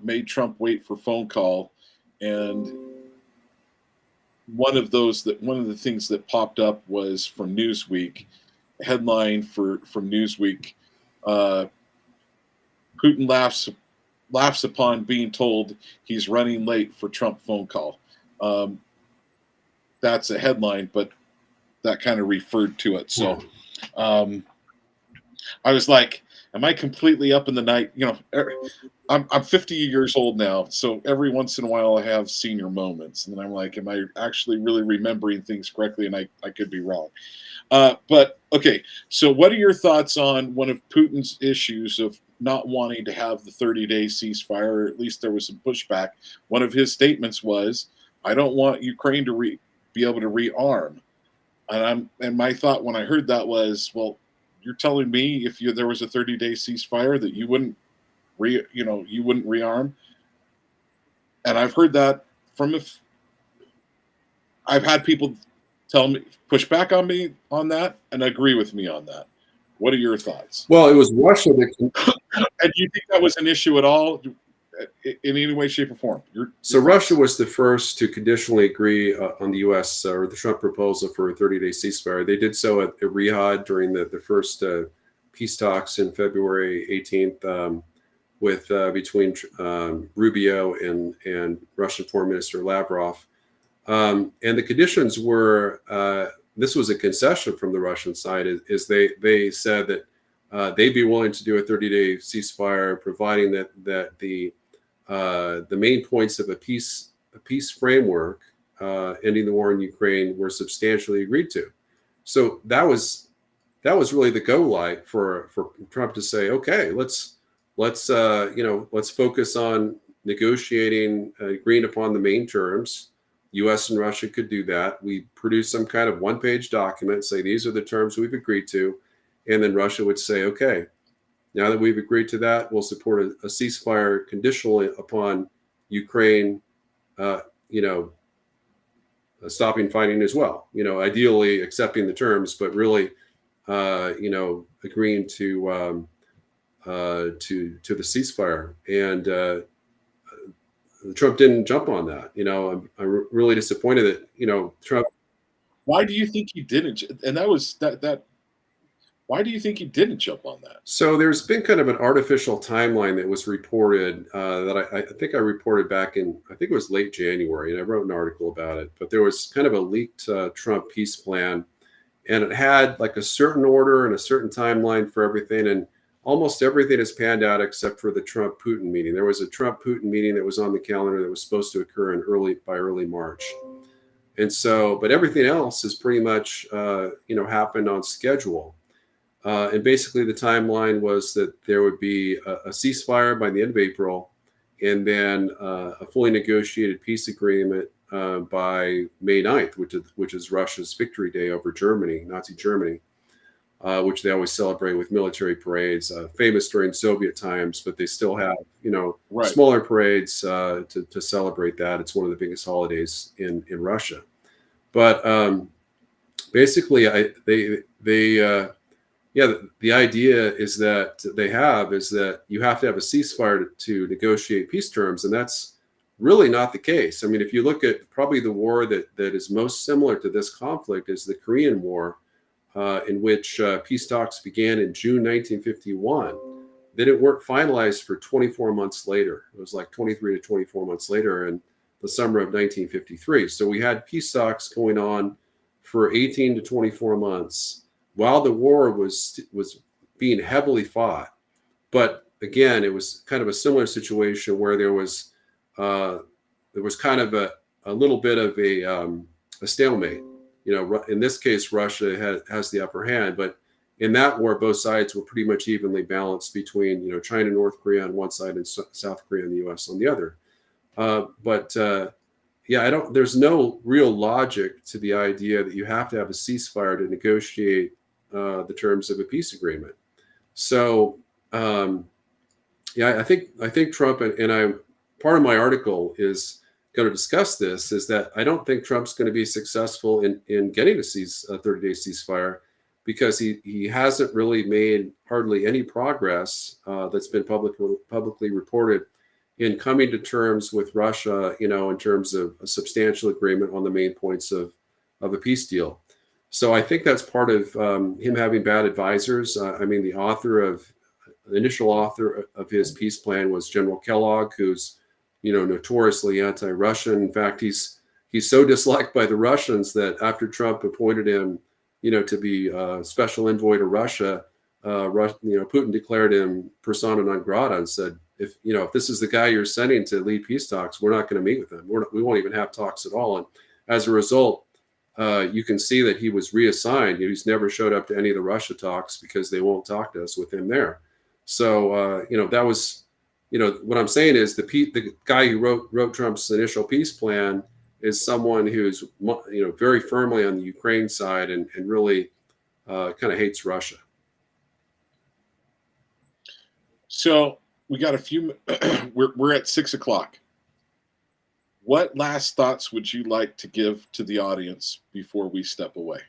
made Trump wait for phone call, and one of the things that popped up was from Newsweek, a headline from Newsweek. Putin laughs upon being told he's running late for Trump phone call. That's a headline, but that kind of referred to it. So I was like, am I completely up in the night? I'm 50 years old now, so every once in a while I have senior moments, and then I'm like, am I actually really remembering things correctly? And I could be wrong. But okay, so what are your thoughts on one of Putin's issues of not wanting to have the 30-day ceasefire, or at least there was some pushback? One of his statements was, I don't want Ukraine to be able to rearm. And my thought when I heard that was, well, you're telling me if there was a 30-day ceasefire that you wouldn't rearm? And I've heard that I've had people push back on me on that and agree with me on that. What are your thoughts? Well, it was Russia that. And do you think that was an issue at all, in any way, shape, or form? Russia was the first to conditionally agree on the U.S. Or the Trump proposal for a 30-day ceasefire. They did so at Riyadh during the first peace talks in February 18th, between Rubio and Russian Foreign Minister Lavrov. And the conditions were, this was a concession from the Russian side, is they said that they'd be willing to do a 30-day ceasefire, providing that the main points of a peace framework, ending the war in Ukraine, were substantially agreed to. So that was that was really the go light for Trump to say, okay, let's focus on negotiating, agreeing upon the main terms. U.S. and Russia could do that. We produce some kind of one-page document, say these are the terms we've agreed to, and then Russia would say, okay, now that we've agreed to that, we'll support a ceasefire conditionally upon Ukraine, stopping fighting as well. Ideally accepting the terms, but really, agreeing to the ceasefire. And Trump didn't jump on that. I'm really disappointed that Trump. Why do you think he didn't? And that was that. Why do you think he didn't jump on that? So there's been kind of an artificial timeline that was reported that I think I reported back in, I think it was late January, and I wrote an article about it. But there was kind of a leaked Trump peace plan, and it had like a certain order and a certain timeline for everything. And almost everything has panned out except for the Trump-Putin meeting. There was a Trump-Putin meeting that was on the calendar that was supposed to occur by early March. And so, but everything else has pretty much, happened on schedule. And basically the timeline was that there would be a ceasefire by the end of April, and then a fully negotiated peace agreement by May 9th, which is Russia's victory day over Germany, Nazi Germany, which they always celebrate with military parades, famous during Soviet times, but they still have, Right. smaller parades to celebrate that. It's one of the biggest holidays in Russia. But basically, the idea is that you have to have a ceasefire to negotiate peace terms, and that's really not the case. I mean, if you look at probably the war that is most similar to this conflict is the Korean War, in which peace talks began in June 1951. Then it weren't finalized for 24 months later. It was like 23 to 24 months later in the summer of 1953. So we had peace talks going on for 18 to 24 months while the war was being heavily fought. But again, it was kind of a similar situation where there was kind of a little bit of a stalemate. In this case, Russia has the upper hand, but in that war, both sides were pretty much evenly balanced between China, North Korea on one side, and South Korea and the U.S. on the other. There's no real logic to the idea that you have to have a ceasefire to negotiate the terms of a peace agreement. So, I think Trump and part of my article is going to discuss this, is that I don't think Trump's going to be successful in getting a 30-day ceasefire, because he hasn't really made hardly any progress that's been publicly reported in coming to terms with Russia, in terms of a substantial agreement on the main points of a peace deal. So I think that's part of him having bad advisors. The initial author of his peace plan was General Kellogg, who's, notoriously anti-Russian. In fact, he's so disliked by the Russians that after Trump appointed him, to be special envoy to Russia, Putin declared him persona non grata and said, if this is the guy you're sending to lead peace talks, we're not going to meet with him. We won't even have talks at all. And as a result, you can see that he was reassigned. He's never showed up to any of the Russia talks because they won't talk to us with him there. So, that was, what I'm saying is the guy who wrote Trump's initial peace plan is someone who's, very firmly on the Ukraine side and really kind of hates Russia. So we got a few, we're at 6:00. What last thoughts would you like to give to the audience before we step away?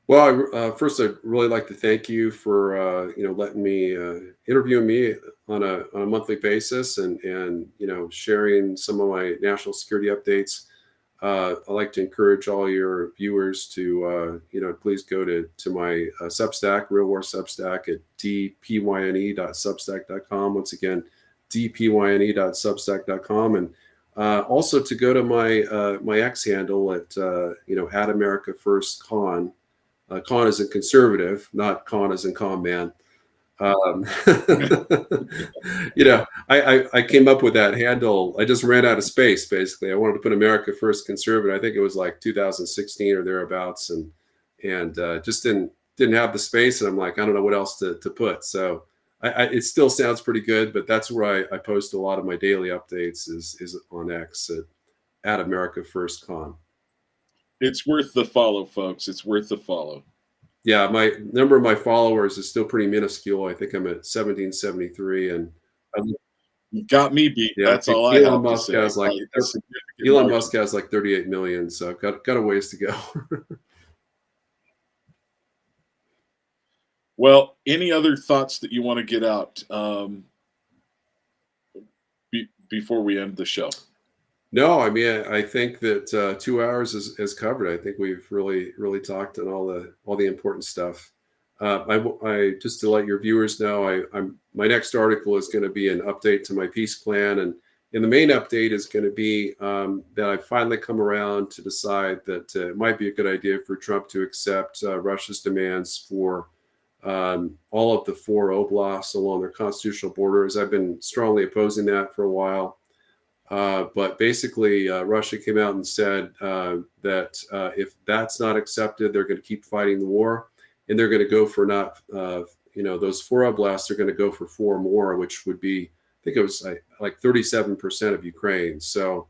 Well, first, I'd really like to thank you for letting me interviewing me on a monthly basis and sharing some of my national security updates. I'd like to encourage all your viewers to please go to my Substack, Real War Substack, at dpyne.substack.com. Once again, dpyne.substack.com, and also to go to my X handle at at America First Con. Con as in conservative, not con as in con man. I came up with that handle. I just ran out of space, basically. I wanted to put America First Conservative. I think it was like 2016 or thereabouts, and just didn't didn't have the space, and I'm like, I don't know what else to put. So it still sounds pretty good, but that's where I post a lot of my daily updates is on X at America First Con. It's worth the follow, folks. It's worth the follow. Yeah, my number of my followers is still pretty minuscule. I think I'm at 1773, and you got me beat. Yeah, that's all I have to say. Elon Musk has like 38 million, so I've got a ways to go. Well, any other thoughts that you want to get out before we end the show? No, I mean, I think that 2 hours is covered. I think we've really talked on all the important stuff. I just to let your viewers know, my next article is going to be an update to my peace plan, and the main update is going to be that I've finally come around to decide that it might be a good idea for Trump to accept Russia's demands for all of the 4 oblasts along their constitutional borders. I've been strongly opposing that for a while. But basically, Russia came out and said that if that's not accepted, they're going to keep fighting the war, and they're going to go for not, those 4 oblasts are going to go for 4 more, which would be, I think it was like 37% of Ukraine. So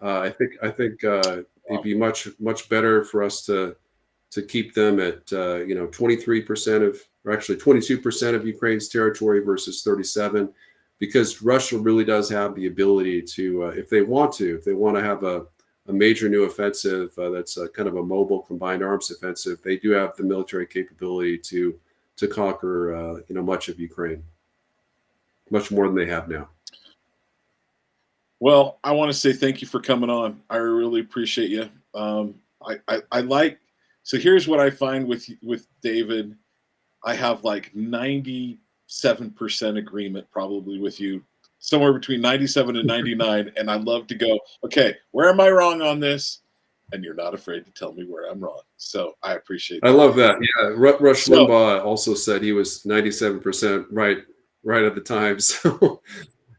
I think it'd be much better for us to keep them at 23% of, or actually 22% of Ukraine's territory versus 37%. Because Russia really does have the ability to, if they want to have a major new offensive that's kind of a mobile combined arms offensive, they do have the military capability to conquer, much of Ukraine, much more than they have now. Well, I want to say thank you for coming on. I really appreciate you. I like. So here's what I find with David. I have like 97% agreement probably with you, somewhere between 97 and 99. And I love to go, okay, where am I wrong on this? And you're not afraid to tell me where I'm wrong. So I appreciate that. I love that. Yeah. Rush Limbaugh also said he was 97% right at the time. So,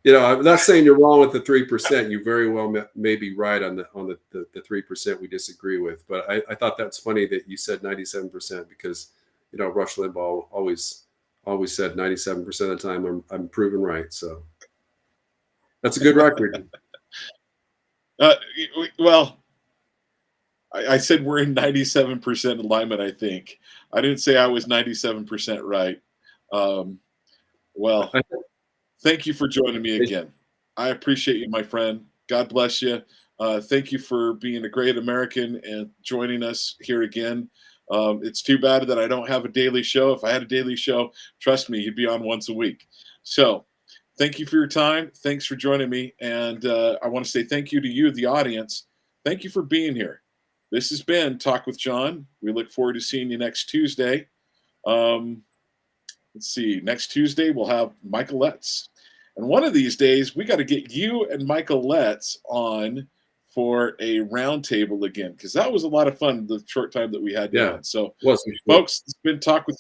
I'm not saying you're wrong with the 3%. You very well may be right on the 3% we disagree with. But I thought that's funny that you said 97% because, Rush Limbaugh always said 97% of the time I'm proven right. So that's a good record. Well, I said we're in 97% alignment, I think. I didn't say I was 97% right. Well, thank you for joining me again. I appreciate you, my friend. God bless you. Thank you for being a great American and joining us here again. It's too bad that I don't have a daily show. If I had a daily show, trust me, you'd be on once a week. So thank you for your time. Thanks for joining me. And I want to say thank you to you, the audience. Thank you for being here. This has been Talk with John. We look forward to seeing you next Tuesday. Let's see. Next Tuesday, we'll have Michael Letts. And one of these days, we got to get you and Michael Letts on for a roundtable again, because that was a lot of fun the short time that we had. Yeah. So, folks, it's been Talk with